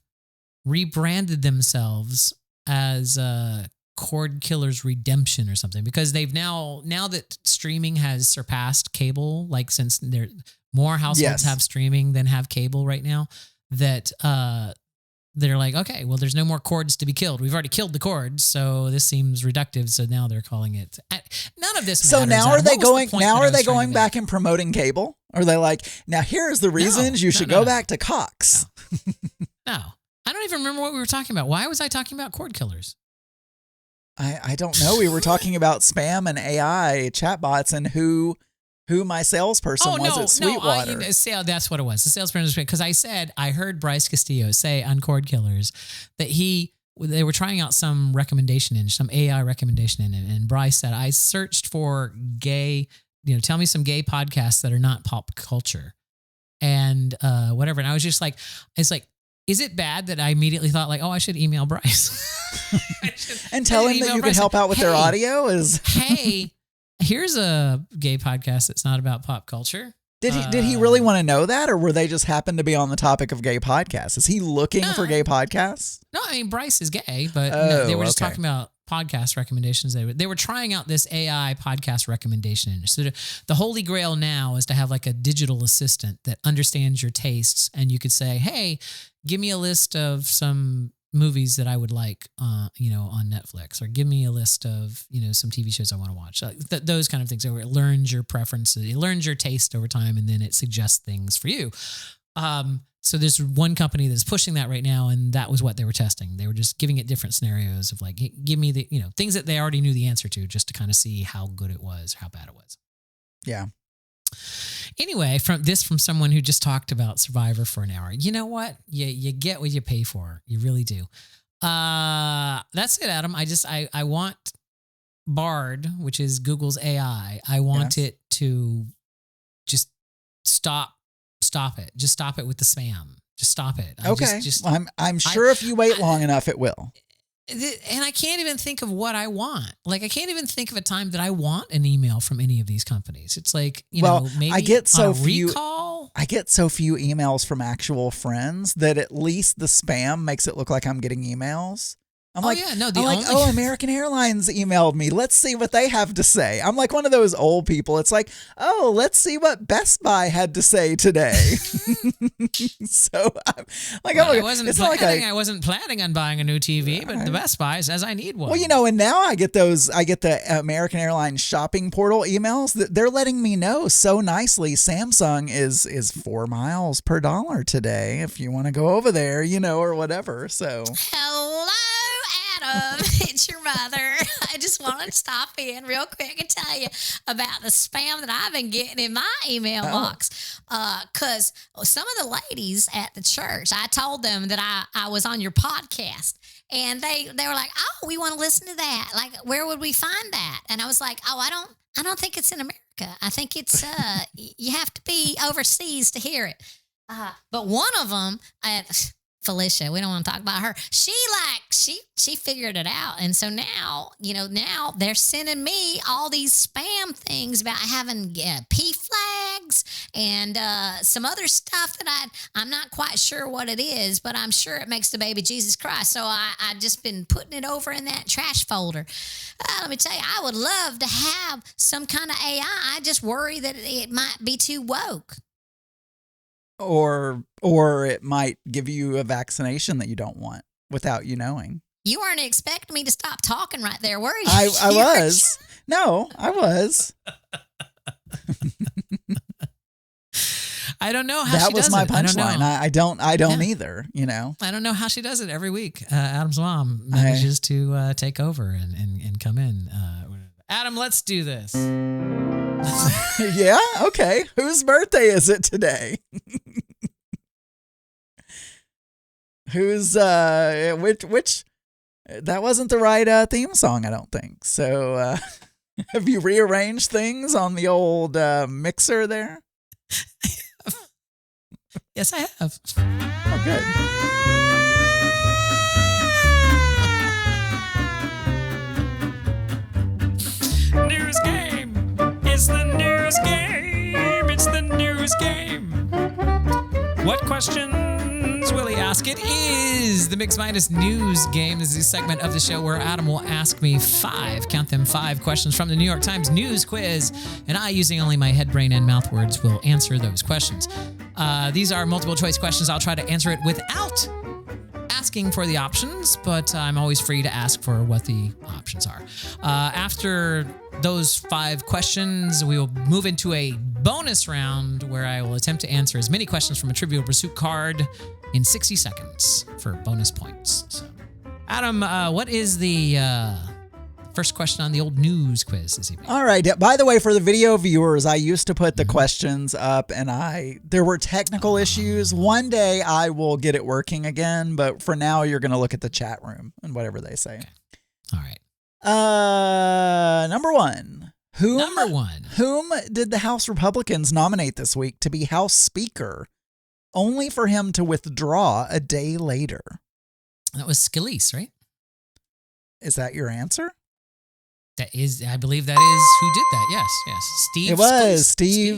rebranded themselves as Cord Killers Redemption or something because they've now that streaming has surpassed cable, like since more households have streaming than have cable right now, that they're like, okay, well, there's no more cords to be killed. We've already killed the cords, so this seems reductive. So now they're calling it. None of this matters. So now are they going? Now are they going back and promoting cable? Or are they like, now here's the reasons you should go back to Cox? No, I don't even remember what we were talking about. Why was I talking about cord killers? I don't know. We were talking about spam and AI chatbots and who my salesperson was at Sweetwater. That's what it was. The salesperson, because I heard Bryce Castillo say on Cord Killers that they were trying out some recommendation engine, some AI recommendation engine, and Bryce said, I searched for gay, tell me some gay podcasts that are not pop culture and whatever. And I was just like, it's like, is it bad that I immediately thought like, oh, I should email Bryce and tell him that you can help out with their audio? Hey, here's a gay podcast that's not about pop culture. Did he really want to know that, or were they just happen to be on the topic of gay podcasts? Is he looking for gay podcasts? No, I mean Bryce is gay, but they were just talking about podcast recommendations. They were trying out this AI podcast recommendation. So the holy grail now is to have like a digital assistant that understands your tastes, and you could say, "Hey, give me a list of some movies that I would like, on Netflix, or give me a list of, some TV shows I want to watch." Like those kind of things. Where it learns your preferences, it learns your taste over time, and then it suggests things for you. So there's one company that's pushing that right now, and that was what they were testing. They were just giving it different scenarios of like, give me the, things that they already knew the answer to, just to kind of see how good it was, how bad it was. Yeah. Anyway, from someone who just talked about Survivor for an hour. You know what? You get what you pay for. You really do. That's it, Adam. I want Bard, which is Google's AI. I want it to just stop it. Just stop it with the spam. Just stop it. Okay. I'm sure if you wait long enough, it will. And I can't even think of what I want. Like, I can't even think of a time that I want an email from any of these companies. It's like, maybe I get so few recall. I get so few emails from actual friends that at least the spam makes it look like I'm getting emails. American Airlines emailed me. Let's see what they have to say. I'm like one of those old people. It's like, let's see what Best Buy had to say today. So I wasn't planning on buying a new TV, but the Best Buy says I need one. Well, and now I get the American Airlines shopping portal emails that they're letting me know so nicely. Samsung is 4 miles per dollar today. If you want to go over there, or whatever. So hello. It's your mother. I just wanted to stop in real quick and tell you about the spam that I've been getting in my email box. Because some of the ladies at the church, I told them that I was on your podcast, and they were like, "Oh, we want to listen to that. Like, where would we find that?" And I was like, "Oh, I don't think it's in America. I think it's you have to be overseas to hear it." But one of them, Felicia, we don't want to talk about her. She figured it out. And so now they're sending me all these spam things about having P flags and some other stuff that I'm not quite sure what it is, but I'm sure it makes the baby Jesus Christ. So I just been putting it over in that trash folder. Let me tell you, I would love to have some kind of AI. I just worry that it might be too woke. Or it might give you a vaccination that you don't want without you knowing. You weren't expecting me to stop talking right there, were you? I was. No, I was. I don't know how that she was does my it. punchline. I don't either, I don't know how she does it every week. Adam's mom manages to take over and come in. Adam, let's do this. Yeah, okay. Whose birthday is it today? Who's which that wasn't the right theme song, I don't think. So have you rearranged things on the old mixer there? Yes, I have. Oh, good. News game. It's the news game. It's the news game. What questions will he ask? It is the Mix Minus News Game. This is a segment of the show where Adam will ask me 5 questions from the New York Times news quiz, and I, using only my head, brain, and mouth words, will answer those questions. These are multiple choice questions. I'll try to answer it without asking for the options, but I'm always free to ask for what the options are. After those 5 questions, we will move into a bonus round where I will attempt to answer as many questions from a Trivial Pursuit card in 60 seconds for bonus points. So, Adam, what is the first question on the old news quiz this evening? All right. By the way, for the video viewers, I used to put the questions up and there were technical issues. One day I will get it working again, but for now you're going to look at the chat room and whatever they say. Okay. All right. Number one. Number one. Whom did the House Republicans nominate this week to be House Speaker, only for him to withdraw a day later? That was Scalise, right? Is that your answer? That is, I believe that is who did that. Yes. Steve. It was Scalise. Steve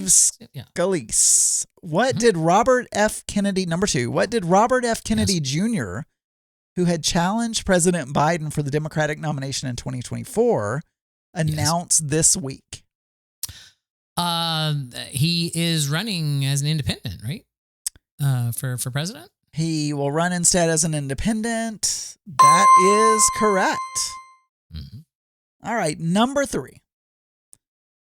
Scalise. What did Robert F. Kennedy, number 2, what did Robert F. Kennedy Jr., who had challenged President Biden for the Democratic nomination in 2024, announce this week? He is running as an independent, right? For president? He will run instead as an independent. That is correct. Mm-hmm. All right, number 3.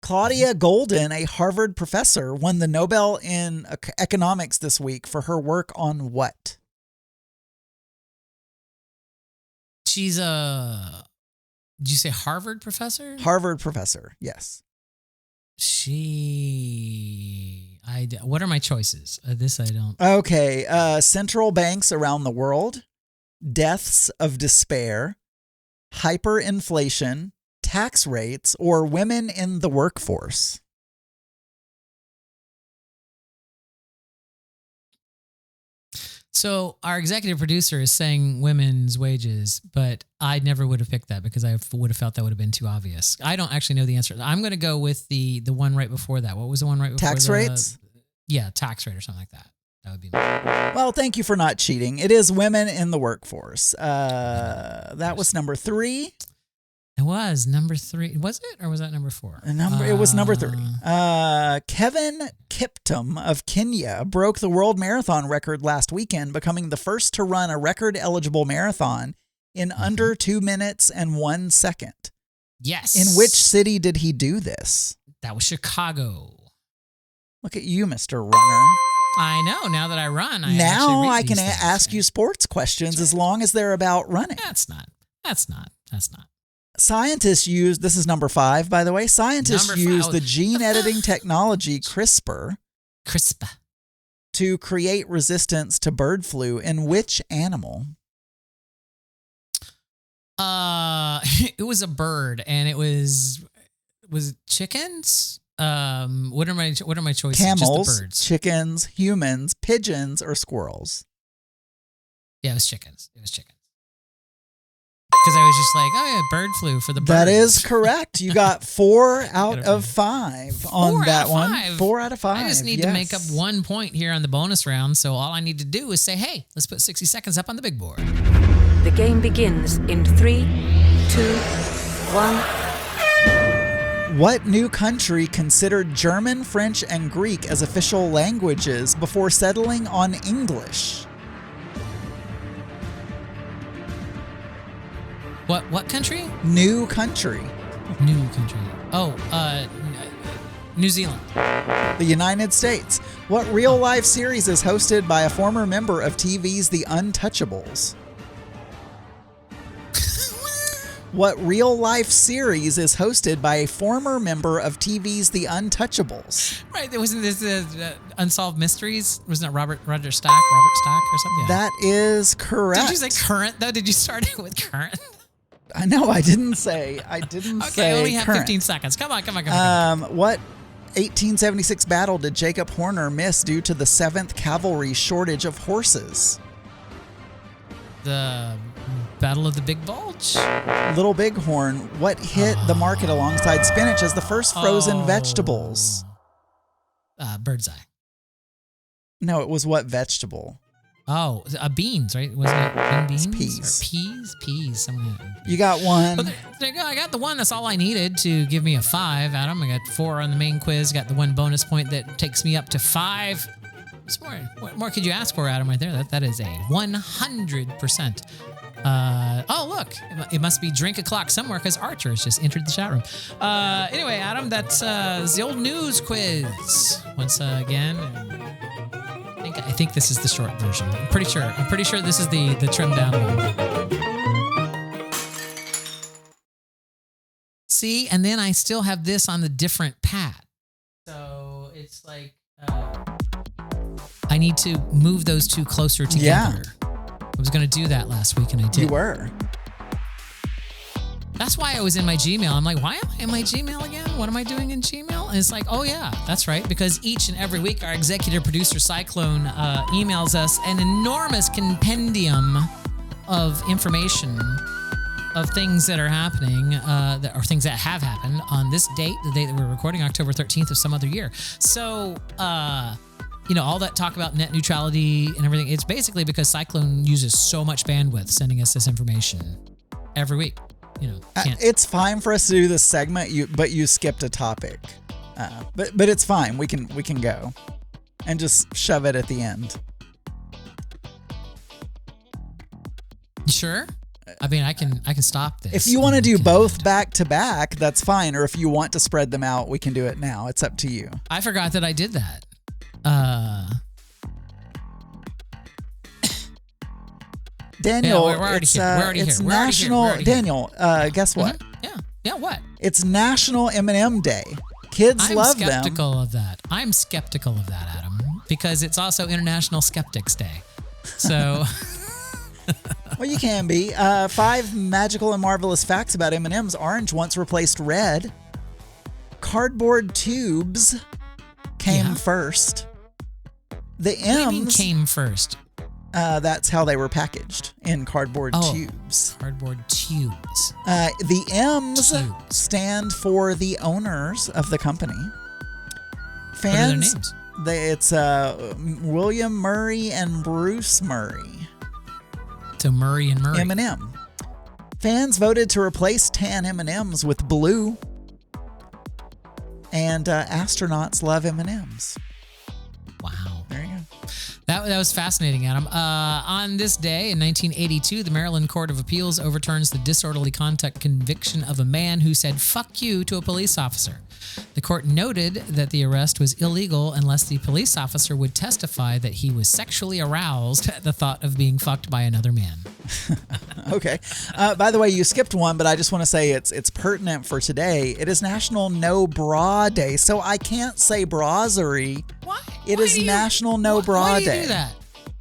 Claudia Golden, a Harvard professor, won the Nobel in Economics this week for her work on what? She's did you say Harvard professor? Harvard professor, yes. What are my choices? This I don't. Okay, central banks around the world, deaths of despair, hyperinflation, tax rates, or women in the workforce. So our executive producer is saying women's wages, but I never would have picked that because I would have felt that would have been too obvious. I don't actually know the answer. I'm going to go with the one right before that. What was the one right before? Tax rates? Yeah, tax rate or something like that. That would be. Well, thank you for not cheating. It is women in the workforce. That was number 3. It was number 3. Was it, or was that number 4? It was number 3. Kevin Kiptum of Kenya broke the world marathon record last weekend, becoming the first to run a record-eligible marathon in under 2 minutes and 1 second. Yes. In which city did he do this? That was Chicago. Look at you, Mr. Runner. I know. Now that I run, I can ask you sports questions as long as they're about running. That's not. Scientists use, this is number 5, by the way, scientists use the gene editing technology CRISPR to create resistance to bird flu in which animal? It was a bird, and it was it chickens? What are my choices? Camels, Just the birds. chickens, humans, pigeons, or squirrels? Yeah, it was chickens. Because I was just like, oh yeah, bird flu for the birds. That is correct. You got 4 out of 5 on 4 that out of one. 5. 4 out of 5. I just need to make up 1 point here on the bonus round. So all I need to do is say, hey, let's put 60 seconds up on the big board. The game begins in 3, 2, 1. What new country considered German, French, and Greek as official languages before settling on English? What country? New country. New country. Oh, New Zealand. The United States. What real-life series is hosted by a former member of TV's The Untouchables? What real-life series is hosted by a former member of TV's The Untouchables? Right, there wasn't this Unsolved Mysteries? Wasn't it Robert Stack or something? Yeah. That is correct. Did you say current though? Did you start it with current? I know, I didn't say Okay, say I only have current. 15 seconds. Come on. What 1876 battle did Jacob Horner miss due to the 7th Cavalry shortage of horses? The Battle of the Big Bulge? Little Bighorn. What hit the market alongside spinach as the first frozen vegetables? Bird's eye. No, it was what vegetable? Oh, beans, right? Wasn't it beans? Peas. Or peas. You got one. But there you go. I got the one. That's all I needed to give me a 5, Adam. I got 4 on the main quiz. Got the 1 bonus point that takes me up to 5. What more could you ask for, Adam, right there? That is a 100%. Oh, look. It must be drink o'clock somewhere because Archer has just entered the chat room. Anyway, Adam, that's the old news quiz. Once again, I think this is the short version. I'm pretty sure this is the trimmed down one. See, and then I still have this on the different pad. So it's like I need to move those two closer together. Yeah. I was going to do that last week, and I did. You were. That's why I was in my Gmail. I'm like, why am I in my Gmail again? What am I doing in Gmail? And it's like, oh yeah, that's right. Because each and every week, our executive producer, Cyclone, emails us an enormous compendium of information of things that are happening, or things that have happened on this date, the date that we're recording, October 13th of some other year. So, all that talk about net neutrality and everything, it's basically because Cyclone uses so much bandwidth sending us this information every week. It's fine for us to do this segment, but you skipped a topic. But it's fine. We can go and just shove it at the end. Sure. I mean, I can stop this. If you want to do both back to back, that's fine. Or if you want to spread them out, we can do it now. It's up to you. I forgot that I did that. Daniel, we're already here. We're already it's here. We're already National. here. Daniel, guess what? Yeah. What? It's National M&M Day. Kids love them. I'm skeptical of that. I'm skeptical of that, Adam, because it's also International Skeptics Day. So. Well, you can be. 5 magical and marvelous facts about M&M's. Orange once replaced red. Cardboard tubes came first. The M's. What do you mean came first? That's how they were packaged, in cardboard tubes. Cardboard tubes. The M's stand for the owners of the company. Fans, what are their names? It's William Murray and Bruce Murray. So Murray and Murray. M&M. Fans voted to replace tan M&Ms with blue. And astronauts love M&Ms. Wow. There you go. That was fascinating, Adam. On this day in 1982, the Maryland Court of Appeals overturns the disorderly conduct conviction of a man who said "fuck you" to a police officer. The court noted that the arrest was illegal unless the police officer would testify that he was sexually aroused at the thought of being fucked by another man. Okay. By the way, you skipped one, but I just want to say it's pertinent for today. It is National No Bra Day, so I can't say brasserie. Why? It is National No Bra Why do Day. you do that?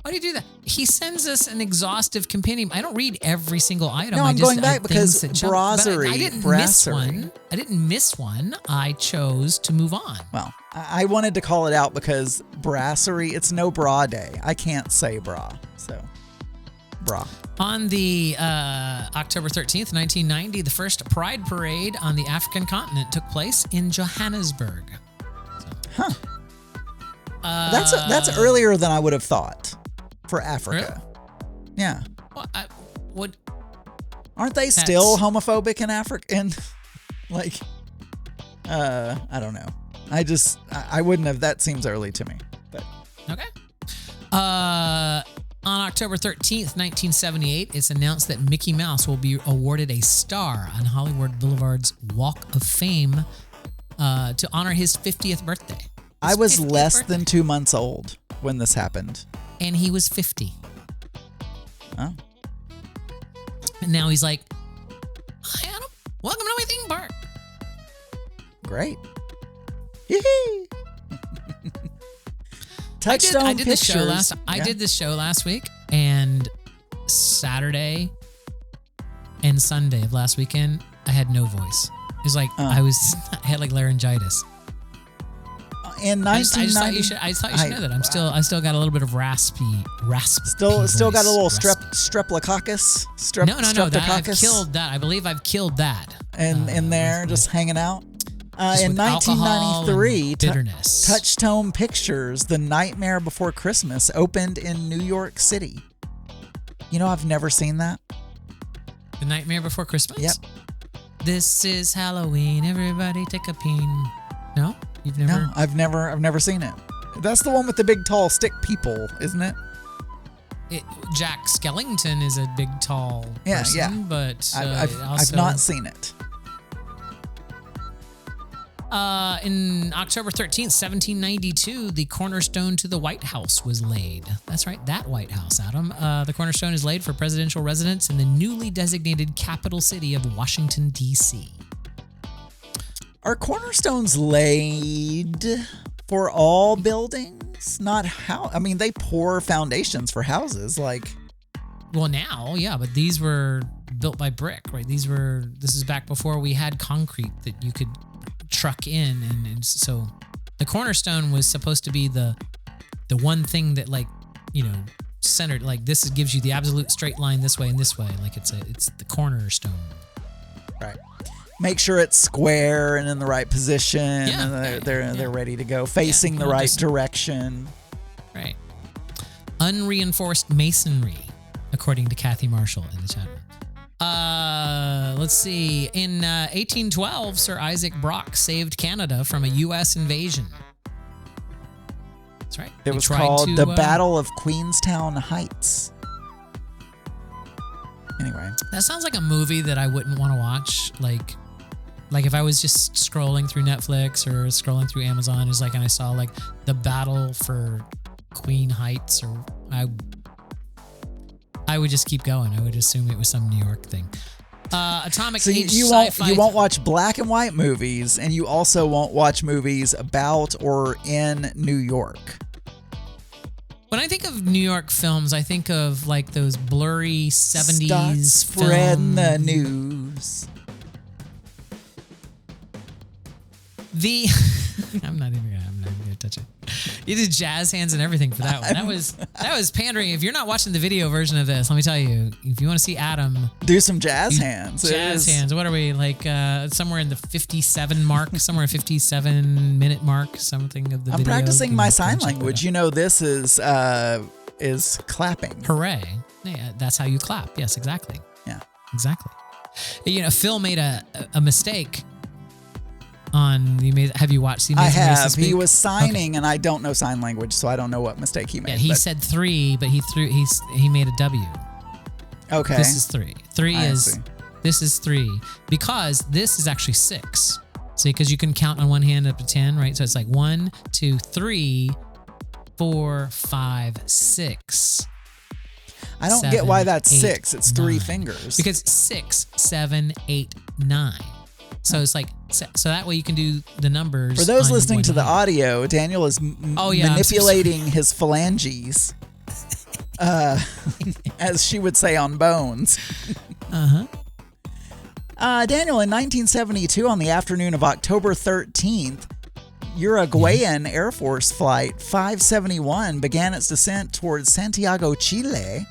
Why do you do that? He sends us an exhaustive compendium. I don't read every single item. No, I'm going back because brasserie. I didn't miss brasserie. one. I didn't miss one. I chose to move on. Well, I wanted to call it out because brasserie, it's no bra day. I can't say bra, so bra. On the October 13th, 1990, the first Pride Parade on the African continent took place in Johannesburg. Huh. That's earlier than I would have thought for Africa. Really? Yeah. Well, aren't they still homophobic in Africa? And like, I don't know. I wouldn't have. That seems early to me. But okay. On October 13th, 1978, it's announced that Mickey Mouse will be awarded a star on Hollywood Boulevard's Walk of Fame to honor his 50th birthday. I was less than 2 months old when this happened. And he was 50. Oh. And now he's like, hi, Adam. Welcome to my theme park. Great. Hee-hee. Touchstone I did Pictures. This show last. I did this show last week, and Saturday and Sunday of last weekend, I had no voice. It was like I had like laryngitis. In 1990, I thought you should know that. I still got a little bit of raspy. Still voice. got a little streptococcus. No. I've killed that. I believe I've killed that. And in there, just hanging out. In 1993, Touchstone Pictures, The Nightmare Before Christmas, opened in New York City. You know, I've never seen that. The Nightmare Before Christmas? Yep. This is Halloween. Everybody take a peen. No? You've never? No, I've never seen it. That's the one with the big, tall stick people, isn't it? Jack Skellington is a big, tall person, yeah. But I've not seen it. In October 13th, 1792, the cornerstone to the White House was laid. That's right, that White House, Adam. The cornerstone is laid for presidential residence in the newly designated capital city of Washington, D.C. Are cornerstones laid for all buildings? Not how? I mean, they pour foundations for houses, like. Well, now, yeah, but these were built by brick, right? This is back before we had concrete that you could truck in, and so the cornerstone was supposed to be the one thing that, like, you know, centered, like, this gives you the absolute straight line this way and this way, like it's the cornerstone, right? Make sure it's square and in the right position, yeah, and they're ready to go, facing the right direction. Right. Unreinforced masonry, according to Kathy Marshall in the chat room. Let's see. In 1812, Sir Isaac Brock saved Canada from a U.S. invasion. That's right. It was called the Battle of Queenstown Heights. Anyway. That sounds like a movie that I wouldn't want to watch. Like if I was just scrolling through Netflix or scrolling through Amazon, it's like, and I saw like the battle for Queen Heights, or I would just keep going. I would assume it was some New York thing. Atomic Age sci-fi. You won't watch black and white movies, and you also won't watch movies about or in New York. When I think of New York films, I think of like those blurry 70s Start spreading film. the news. I'm not even gonna touch it. You did jazz hands and everything for that one. That was pandering. If you're not watching the video version of this, let me tell you, if you want to see Adam do some jazz hands. Jazz hands. What are we, like somewhere in the 57 mark, somewhere 57-minute mark, something of the I'm video. practicing my sign language. You know, this is clapping. Hooray. Yeah, that's how you clap. Yes, exactly. Yeah. Exactly. You know, Phil made a mistake on the Amazing. Have you watched the Amazing Race this week? He was signing, and I don't know sign language, so I don't know what mistake he made. Yeah, he said 3, but he made a W. Okay. This is 3. This is 3 because this is actually 6. See, because you can count on one hand up to 10, right? So it's like 1, 2, 3, 4, 5, 6. I don't get why that's 6. It's 3 fingers. Because 6, 7, 8, 9. So it's like, so that way you can do the numbers. For those listening to the audio, Daniel is manipulating his phalanges. as she would say on Bones. Uh-huh. Daniel, in 1972, on the afternoon of October 13th, Uruguayan Air Force Flight 571 began its descent towards Santiago, Chile.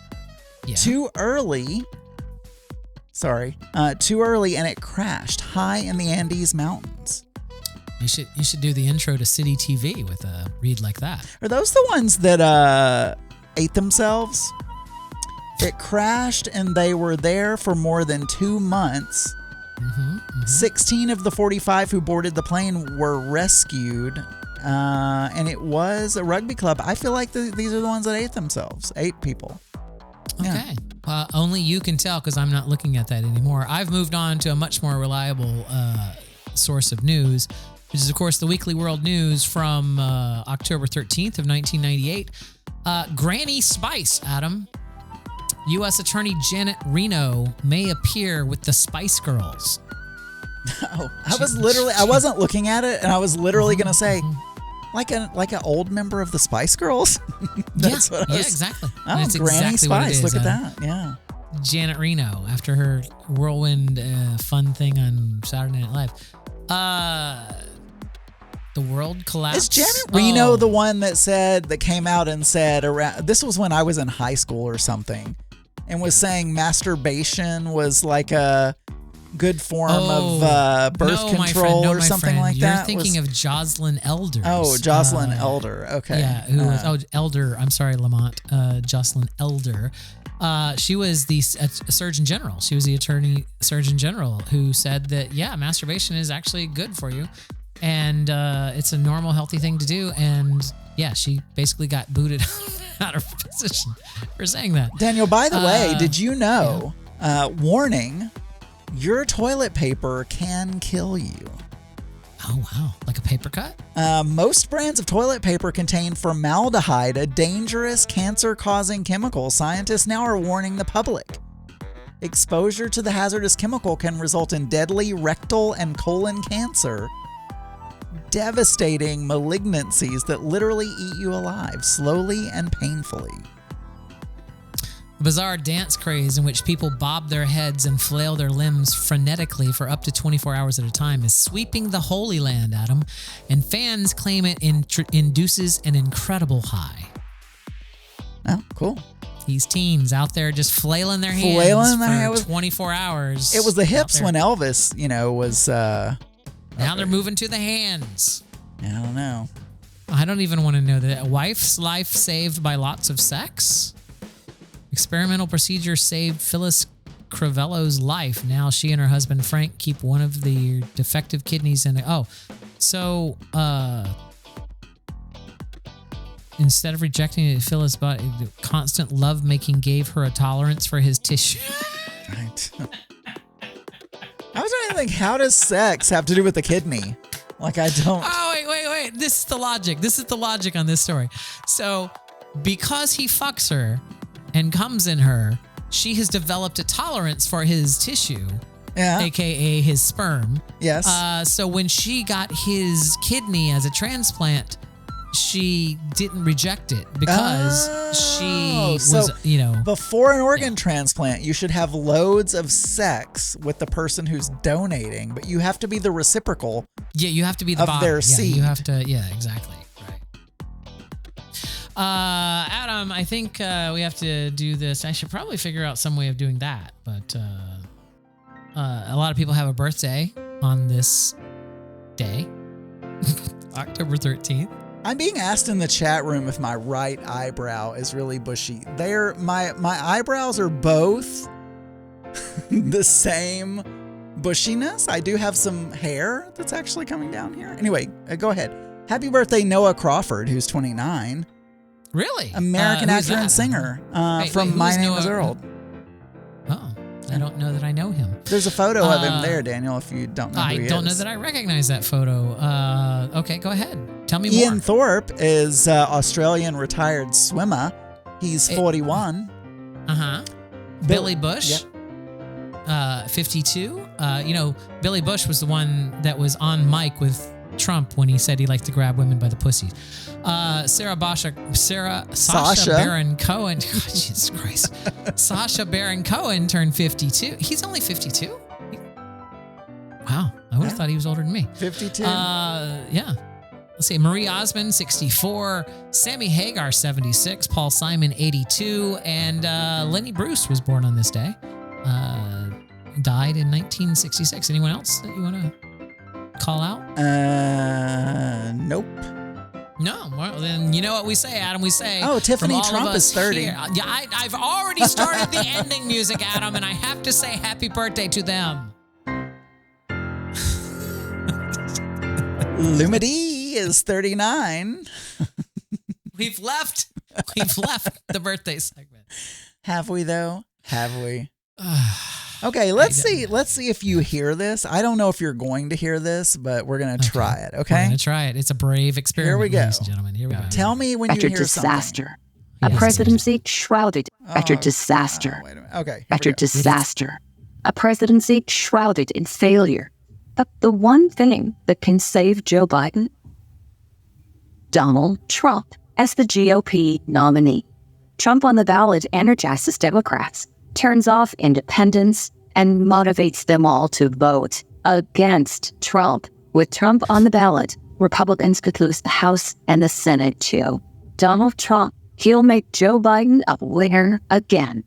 Yeah. Too early, and it crashed high in the Andes Mountains. You should do the intro to City TV with a read like that. Are those the ones that ate themselves? It crashed and they were there for more than 2 months. 16 of the 45 who boarded the plane were rescued, and it was a rugby club. I feel like these are the ones that ate themselves. 8 people. Okay. Only you can tell because I'm not looking at that anymore. I've moved on to a much more reliable source of news, which is, of course, the Weekly World News from October 13th of 1998. Granny Spice, Adam. U.S. Attorney Janet Reno may appear with the Spice Girls. Oh, I wasn't looking at it, and I was literally going to say, like an old member of the Spice Girls. That's what I was. Exactly. Oh, That's Granny exactly what it Spice. is, Look at Adam. that. Yeah. Janet Reno, after her whirlwind fun thing on Saturday Night Live. The world collapsed. Is Janet Reno the one that came out and said this was when I was in high school or something, and was saying masturbation was like a good form of birth control or something like that? You're thinking of Jocelyn Elder. Oh, Jocelyn Elder. Okay. Yeah, who was Elder. I'm sorry, Lamont. Jocelyn Elder. She was the Surgeon General. She was the Attorney Surgeon General who said that masturbation is actually good for you. And it's a normal, healthy thing to do. And she basically got booted out of her position for saying that. Daniel, by the way, did you know, warning, your toilet paper can kill you. Oh, wow. Like a paper cut? Most brands of toilet paper contain formaldehyde, a dangerous cancer-causing chemical. Scientists now are warning the public. Exposure to the hazardous chemical can result in deadly rectal and colon cancer, devastating malignancies that literally eat you alive, slowly and painfully. A bizarre dance craze in which people bob their heads and flail their limbs frenetically for up to 24 hours at a time is sweeping the Holy Land, Adam, and fans claim it induces an incredible high. Oh, cool. These teens out there just flailing their hands for 24 hours. It was the hips when Elvis, was... Now they're moving to the hands. I don't know. I don't even want to know that. Wife's life saved by lots of sex? Experimental procedure saved Phyllis Crivello's life. Now she and her husband Frank keep one of the defective kidneys in it. Instead of rejecting it, Phyllis' body, constant lovemaking gave her a tolerance for his tissue. Right. I was trying to think, how does sex have to do with the kidney? Like, I don't... Oh, wait. This is the logic on this story. So, because he fucks her and comes in her, she has developed a tolerance for his tissue, aka his sperm. Yes. So when she got his kidney as a transplant, she didn't reject it because she was, Before an organ transplant, you should have loads of sex with the person who's donating, but you have to be the reciprocal. Yeah, you have to be the of their seed. You have to, exactly. Right. Adam, I think we have to do this. I should probably figure out some way of doing that, but a lot of people have a birthday on this day, October 13th. I'm being asked in the chat room if my right eyebrow is really bushy. My eyebrows are both the same bushiness. I do have some hair that's actually coming down here. Anyway, go ahead. Happy birthday, Noah Crawford, who's 29. Really? American actor and singer from My Name is Earl. Oh, I don't know that I know him. There's a photo of him there, Daniel, if you don't know who he is. I don't know that I recognize that photo. Okay, go ahead. Tell me more. Ian Thorpe is Australian retired swimmer. He's 41. Billy Bush, 52. Billy Bush was the one that was on mic with Trump when he said he liked to grab women by the pussies. Sasha Baron Cohen. God, Jesus Christ. Sasha Baron Cohen turned 52. He's only 52? Wow. I would have thought he was older than me. 52. Yeah. Let's see. Marie Osmond, 64. Sammy Hagar, 76. Paul Simon, 82. And Lenny Bruce was born on this day. Died in 1966. Anyone else that you want to call out? Nope. No. Well, then you know what we say, Adam. We say, Tiffany from all Trump of us is 30. here- yeah, I've already started the ending music, Adam, and I have to say happy birthday to them. Lumity is 39. We've left the birthday segment. Have we though? Have we? Okay, let's see if you hear this. I don't know if you're going to hear this, but we're going to try it, okay? We're going to try it. It's a brave experiment, Here we go. ladies and gentlemen. Here we go. Tell me when you hear disaster. something. A presidency shrouded. After disaster. Wait a minute. Okay. After disaster. A presidency shrouded in failure. But the one thing that can save Joe Biden? Donald Trump as the GOP nominee. Trump on the ballot energizes Democrats, turns off independents, and motivates them all to vote against Trump. With Trump on the ballot, Republicans could lose the House and the Senate too. Donald Trump, he'll make Joe Biden a winner again.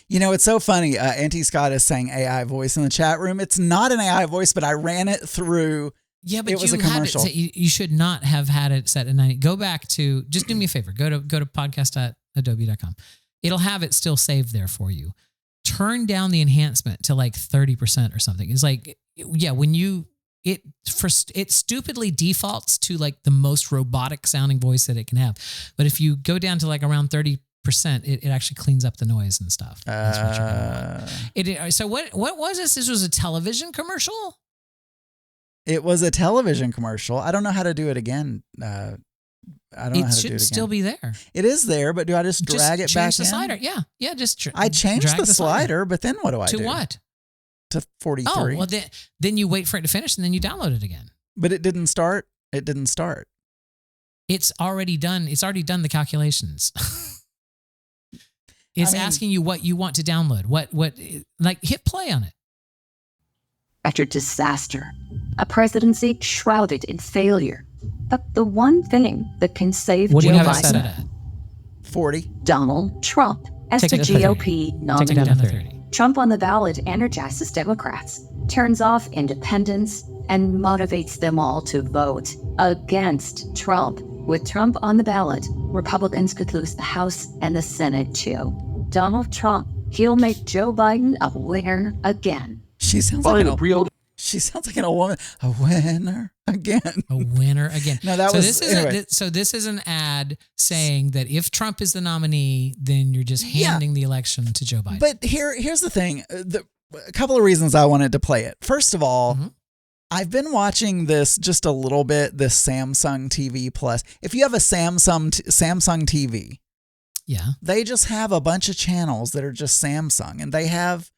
You know, it's so funny. Auntie Scott is saying AI voice in the chat room. It's not an AI voice, but I ran it through. Yeah, but it was you a commercial. You should not have had it set at 90. Go back to, just do me a favor. Go to podcast.adobe.com. It'll have it still saved there for you. Turn down the enhancement to like 30% or something. It's like, yeah, when it stupidly defaults to like the most robotic sounding voice that it can have. But if you go down to like around 30%, it actually cleans up the noise and stuff. That's what you're gonna want. So what was this? This was a television commercial? It was a television commercial. I don't know how to do it again. I don't know how to do it again. It should still be there. It is there, but do I just drag it back in? Change the slider. Yeah. I changed the slider, but then what do I do? To what? To 43. Oh, well then you wait for it to finish and then you download it again. But it didn't start. It didn't start. It's already done. It's already done the calculations. It's asking you what you want to download. What like hit play on it. After disaster, a presidency shrouded in failure. But the one thing that can save what do Joe you have Biden, it set it at? 40. Donald Trump as Take the it to GOP 30. nominee. Take it down to 30. Trump on the ballot energizes Democrats, turns off independents, and motivates them all to vote against Trump. With Trump on the ballot, Republicans could lose the House and the Senate too. Donald Trump, he'll make Joe Biden a winner again. She sounds like a real. She sounds like a woman. A winner again. A winner again. No, that so was this is anyway. so this is an ad saying that if Trump is the nominee, then you're just handing the election to Joe Biden. But here's the thing. A couple of reasons I wanted to play it. First of all, I've been watching this just a little bit. This Samsung TV Plus. If you have a Samsung TV, yeah, they just have a bunch of channels that are just Samsung, and they have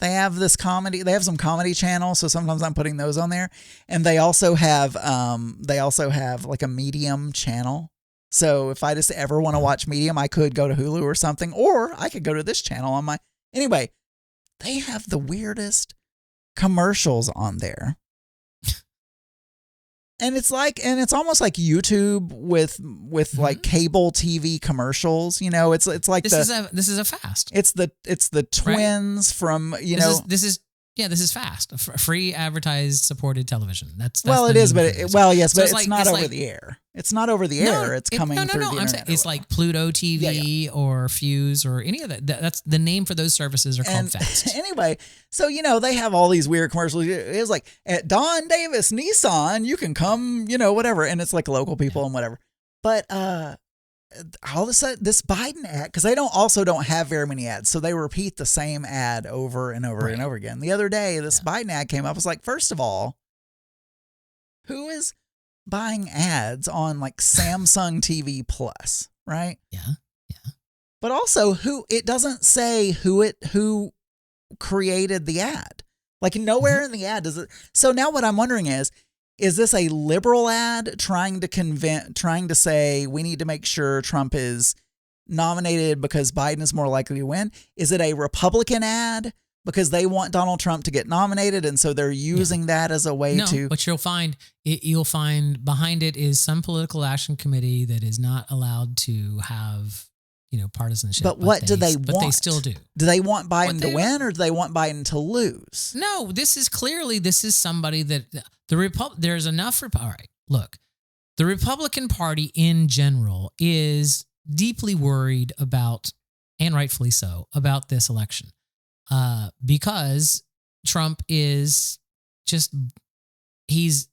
this comedy. They have some comedy channels, so sometimes I'm putting those on there. And they also have like a Medium channel. So if I just ever want to watch Medium, I could go to Hulu or something, or I could go to this channel on my. Anyway, they have the weirdest commercials on there. And it's almost like YouTube with like cable TV commercials. You know, it's like this is a fast. It's the twins from This is fast. Free advertised supported television. That's well, it is, but yes, but it's it's not over the air. It's not over the air. It's coming through the internet. I'm saying it's like Pluto TV or Fuse or any of that. That's the name for those services are called fast. Anyway, so they have all these weird commercials. It's like at Don Davis Nissan, you can come, whatever, and it's like local people and whatever. But all of a sudden, this Biden ad, because they don't have very many ads, so they repeat the same ad over and over and over again. The other day, this Biden ad came up. I was like, first of all, who is buying ads on like Samsung TV Plus, right? Yeah. But also, it doesn't say who created the ad. Like nowhere in the ad does it. So now what I'm wondering is Is this a liberal ad trying to say we need to make sure Trump is nominated because Biden is more likely to win? Is it a Republican ad because they want Donald Trump to get nominated, and so they're using that as a way to? But you'll find behind it is some political action committee that is not allowed to have partisanship. But what do they want? But they still do. Do they want Biden to win, or do they want Biden to lose? No, this is somebody that there's enough. All right, look, the Republican Party in general is deeply worried about, and rightfully so, about this election, because Trump is he's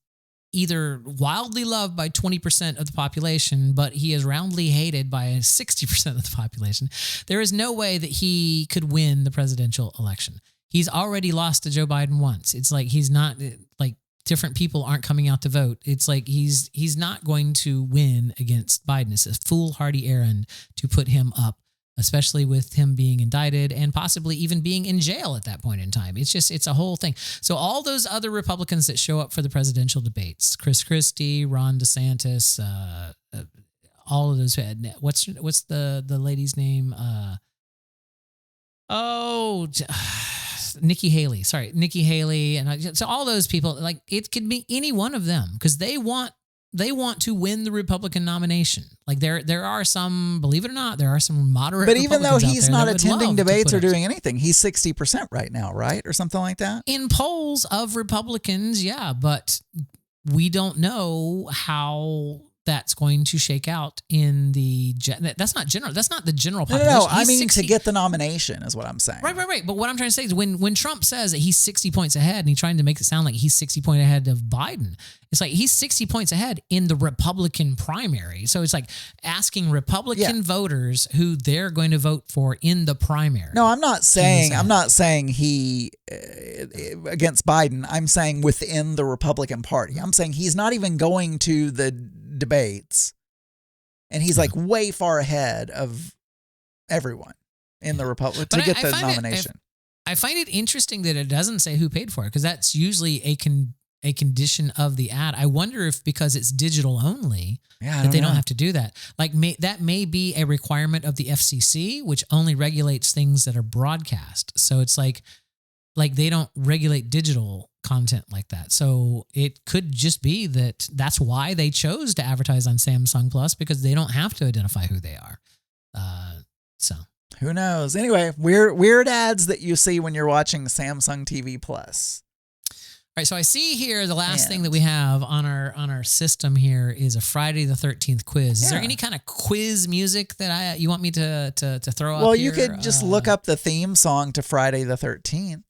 either wildly loved by 20% of the population, but he is roundly hated by 60% of the population. There is no way that he could win the presidential election. He's already lost to Joe Biden once. It's like he's not, like, different people aren't coming out to vote. It's like he's not going to win against Biden. It's a foolhardy errand to put him up, especially with him being indicted and possibly even being in jail at that point in time. It's a whole thing. So all those other Republicans that show up for the presidential debates, Chris Christie, Ron DeSantis, all of those, what's the lady's name? Nikki Haley. Sorry, Nikki Haley. And so all those people, like, it could be any one of them because they want to win the Republican nomination. Like there are some, believe it or not, there are some moderate. But even though Republicans he's not attending debates or doing doing anything, he's 60% right now, right? Or something like that? In polls of Republicans, yeah, but we don't know how that's going to shake out in the, that's not the general population. No, I mean 60, to get the nomination is what I'm saying. Right. But what I'm trying to say is when Trump says that he's 60 points ahead and he's trying to make it sound like he's 60 points ahead of Biden, it's like he's 60 points ahead in the Republican primary. So it's like asking Republican voters who they're going to vote for in the primary. No, I'm not saying he against Biden. I'm saying within the Republican Party. I'm saying he's not even going to the debates, and he's like way far ahead of everyone in the Republic to get the nomination. I find it interesting that it doesn't say who paid for it because that's usually a condition of the ad. I wonder if because it's digital only that they don't have to do that. Like that may be a requirement of the FCC, which only regulates things that are broadcast. So it's like they don't regulate digital content like that. So it could just be that that's why they chose to advertise on Samsung Plus, because they don't have to identify who they are. So who knows? Anyway, weird ads that you see when you're watching Samsung TV Plus. All right, so I see here the last thing that we have on our system here is a Friday the 13th quiz. Is there any kind of quiz music that you want me to throw up? Well, you could just look up the theme song to Friday the 13th.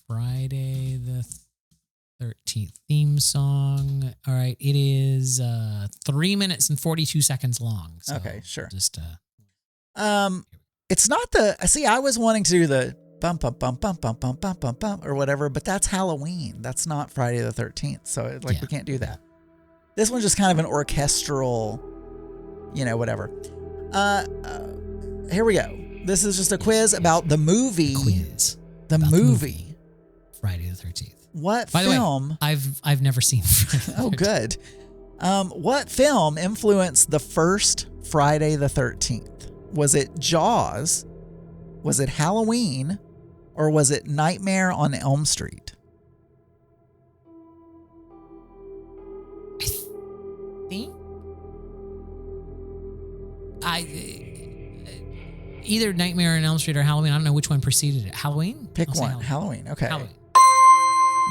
Friday the 13th theme song. All right, it is 3 minutes and 42 seconds long. So okay, sure. Just it's not the. See, I was wanting to do the bum bum bum bum bum bum bum bum bum or whatever, but that's Halloween. That's not Friday the 13th. So we can't do that. This one's just kind of an orchestral, whatever. Here we go. This is just a quiz about the movie. The movie. Friday the 13th. What By film? The way, I've never seen Friday the 13th. Oh, good. What film influenced the first Friday the 13th? Was it Jaws? Was it Halloween? Or was it Nightmare on Elm Street? Either Nightmare on Elm Street or Halloween. I don't know which one preceded it. Halloween? Pick one. Halloween. Okay. Halloween.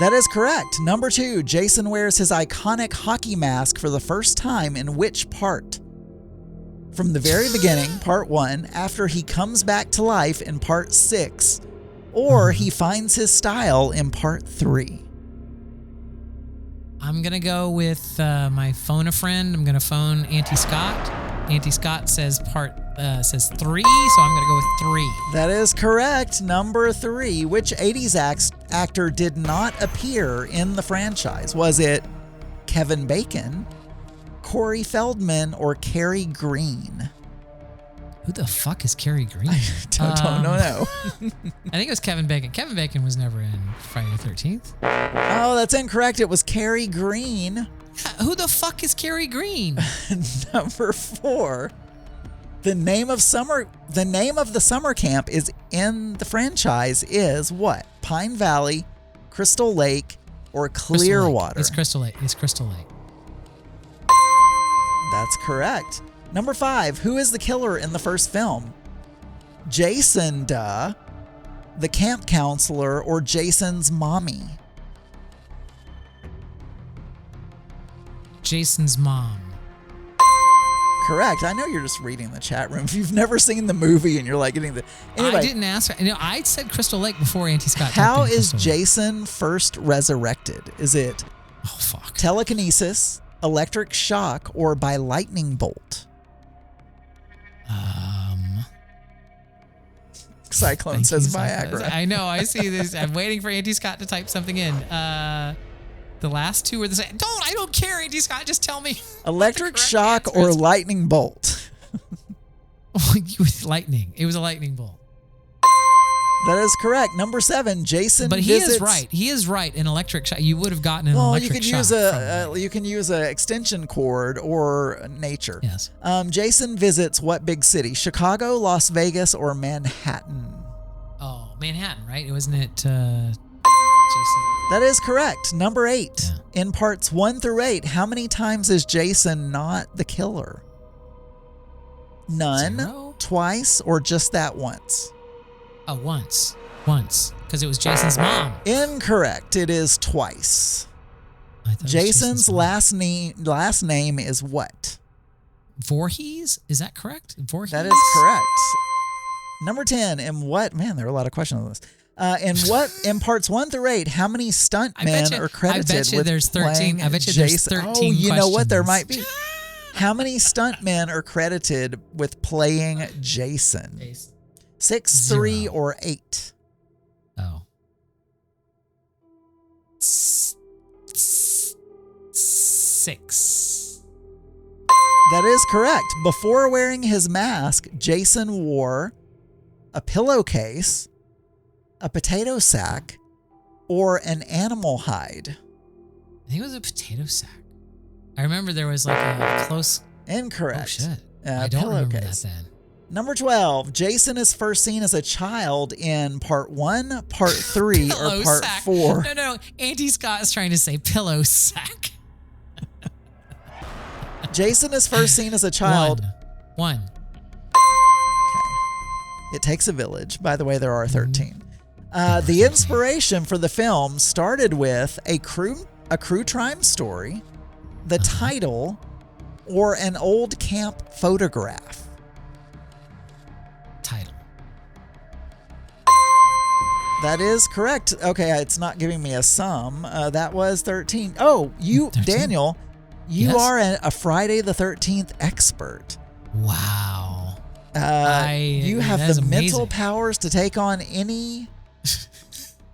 That is correct. Number 2, Jason wears his iconic hockey mask for the first time in which part? From the very beginning, part 1, after he comes back to life in part 6, or he finds his style in part 3. I'm going to go with my phone a friend. I'm going to phone Auntie Scott. Auntie Scott says 3, so I'm going to go with 3. That is correct. Number 3. Which 80s actor did not appear in the franchise? Was it Kevin Bacon, Corey Feldman, or Cary Green? Who the fuck is Carrie Green? I don't know. I think it was Kevin Bacon. Kevin Bacon was never in Friday the 13th. Oh, that's incorrect. It was Carrie Green. Who the fuck is Carrie Green? Number 4. The name of the summer camp is in the franchise is what? Pine Valley, Crystal Lake, or Clearwater? It's Crystal Lake. It's Crystal Lake. That's correct. Number 5. Who is the killer in the first film? Jason, the camp counselor, or Jason's mommy? Jason's mom. Correct. I know you're just reading the chat room. If you've never seen the movie and you're like getting the... Anyway, I didn't ask. I said Crystal Lake before Auntie Scott. How is Jason first resurrected? Is it telekinesis, electric shock, or by lightning bolt? Cyclone says Viagra. I know. I see this. I'm waiting for Auntie Scott to type something in. The last two are the same. I don't care, Auntie Scott. Just tell me. Electric shock or lightning bolt? Lightning. It was a lightning bolt. That is correct. Number 7, Jason. But he is right. He is right. An electric shock. You would have gotten an electric shock. You can use a extension cord or nature. Yes. Jason visits what big city? Chicago, Las Vegas, or Manhattan? Oh, Manhattan, right? Wasn't it Jason? That is correct. Number 8. Yeah. In parts 1 through 8, how many times is Jason not the killer? None, 0? Twice, or just that once? Oh, once. Because it was Jason's mom. Incorrect. It is twice. Jason's last name is what? Voorhees? Is that correct? Voorhees? That is correct. Number 10. In what? Man, there are a lot of questions on this. In parts 1 through 8, how many stuntmen are credited I bet you with there's 13. I bet you there's 13 Oh, you know what? There might questions. be. How many stuntmen are credited with playing Jason? 6, 3, or 8? Oh. 6. That is correct. Before wearing his mask, Jason wore a pillowcase, a potato sack, or an animal hide. I think it was a potato sack. I remember there was like a close... Incorrect. Oh, shit. I don't remember that then. Number 12. Jason is first seen as a child in part 1, part 3, or part 4. No. Auntie Scott is trying to say pillow sack. Jason is first seen as a child. One. Okay. It takes a village. By the way, there are 13. The inspiration for the film started with a crew crime story, the title, or an old camp photograph. Title. That is correct. Okay, it's not giving me a sum. That was 13. Oh, 13? Daniel, you are a Friday the 13th expert. Wow. You have the mental amazing. powers to take on any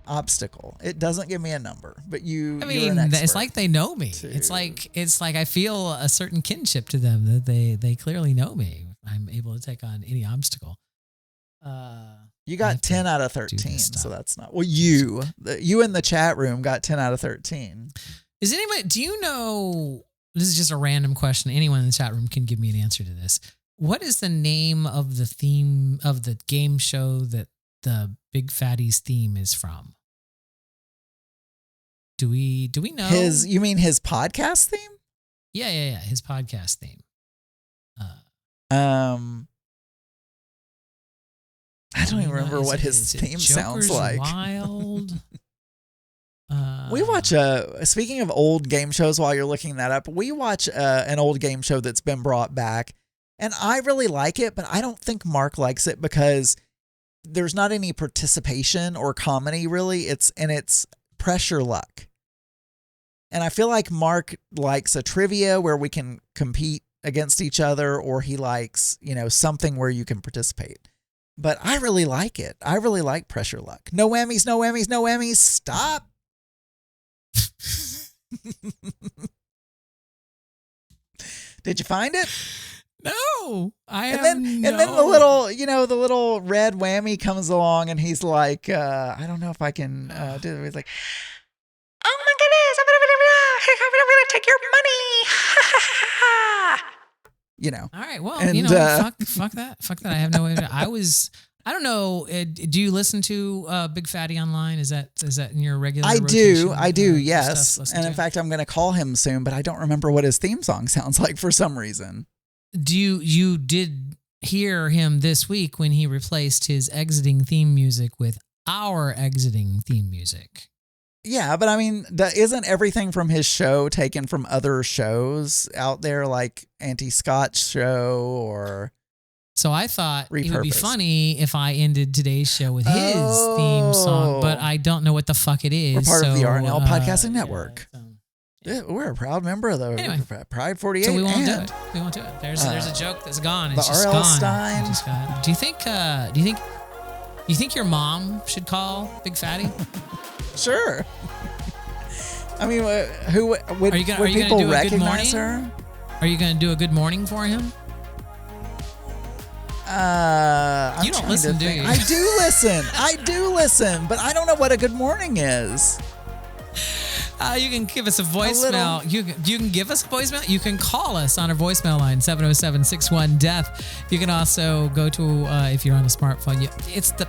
obstacle. It doesn't give me a number, but you're an expert. It's like they know me. It's like I feel a certain kinship to them that they clearly know me. I'm able to take on any obstacle. You got 10 out of 13, so that's not... Well, you in the chat room got 10 out of 13. Is anybody... Do you know... This is just a random question. Anyone in the chat room can give me an answer to this. What is the name of the theme of the game show that the Big Fatties theme is from? Do we know? You mean his podcast theme? Yeah. His podcast theme. I don't even remember what his theme sounds like. Wild. We watch speaking of old game shows while you're looking that up, we watch an old game show that's been brought back, and I really like it, but I don't think Mark likes it because there's not any participation or comedy really. It's pressure luck. And I feel like Mark likes a trivia where we can compete against each other, or he likes, something where you can participate. But I really like it. I really like pressure luck. No whammies, no whammies, no whammies. Stop. Did you find it? No, And then the little, the little red whammy comes along, and he's like, I don't know if I can do it. He's like, oh my goodness, I'm gonna take your money. All right, well, And, fuck that. I have no way. I don't know. Do you listen to Big Fatty online? Is that in your regular? I rotation, do. Yes. And in fact, I'm going to call him soon, but I don't remember what his theme song sounds like for some reason. You did hear him this week when he replaced his exiting theme music with our exiting theme music? Yeah, but I mean, isn't everything from his show taken from other shows out there, like Auntie Scott's show or? So I thought it would be Repurposed. funny if I ended today's show with his theme song, but I don't know what the fuck it is. We're part of the so, RNL Podcasting Network. Yeah. We're a proud member of the Pride 48. So we won't do and it. We won't do it. There's a joke that's gone. the It's just R.L. gone. Stein. It just got- Do you think your mom should call Big Fatty? Sure. I mean, who would Are you gonna people do a good recognize morning? her? Are you going to do a good morning for him? I'm You don't trying listen, to do think. you? I do listen, but I don't know what a good morning is. You can give us a voicemail. You can give us a voicemail. You can call us on our voicemail line, 707-61-DEATH. You can also go to, if you're on a smartphone, it's the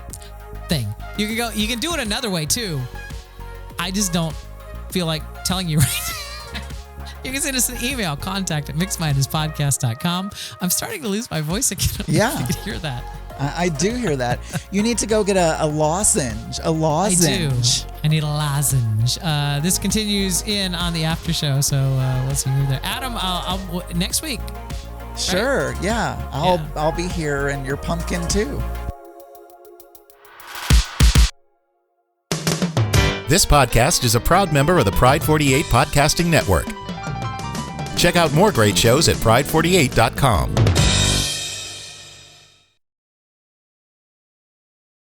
thing. You can do it another way too. I just don't feel like telling you right now. You can send us an email, contact@mixedminduspodcast.com. I'm starting to lose my voice again. Yeah. You can hear that. I do hear that. You need to go get a lozenge. A lozenge. I need a lozenge. This continues on the after show, so we'll see you there. Adam, I'll next week. Sure. Right? Yeah. I'll be here, and your pumpkin too. This podcast is a proud member of the Pride 48 Podcasting Network. Check out more great shows at pride48.com.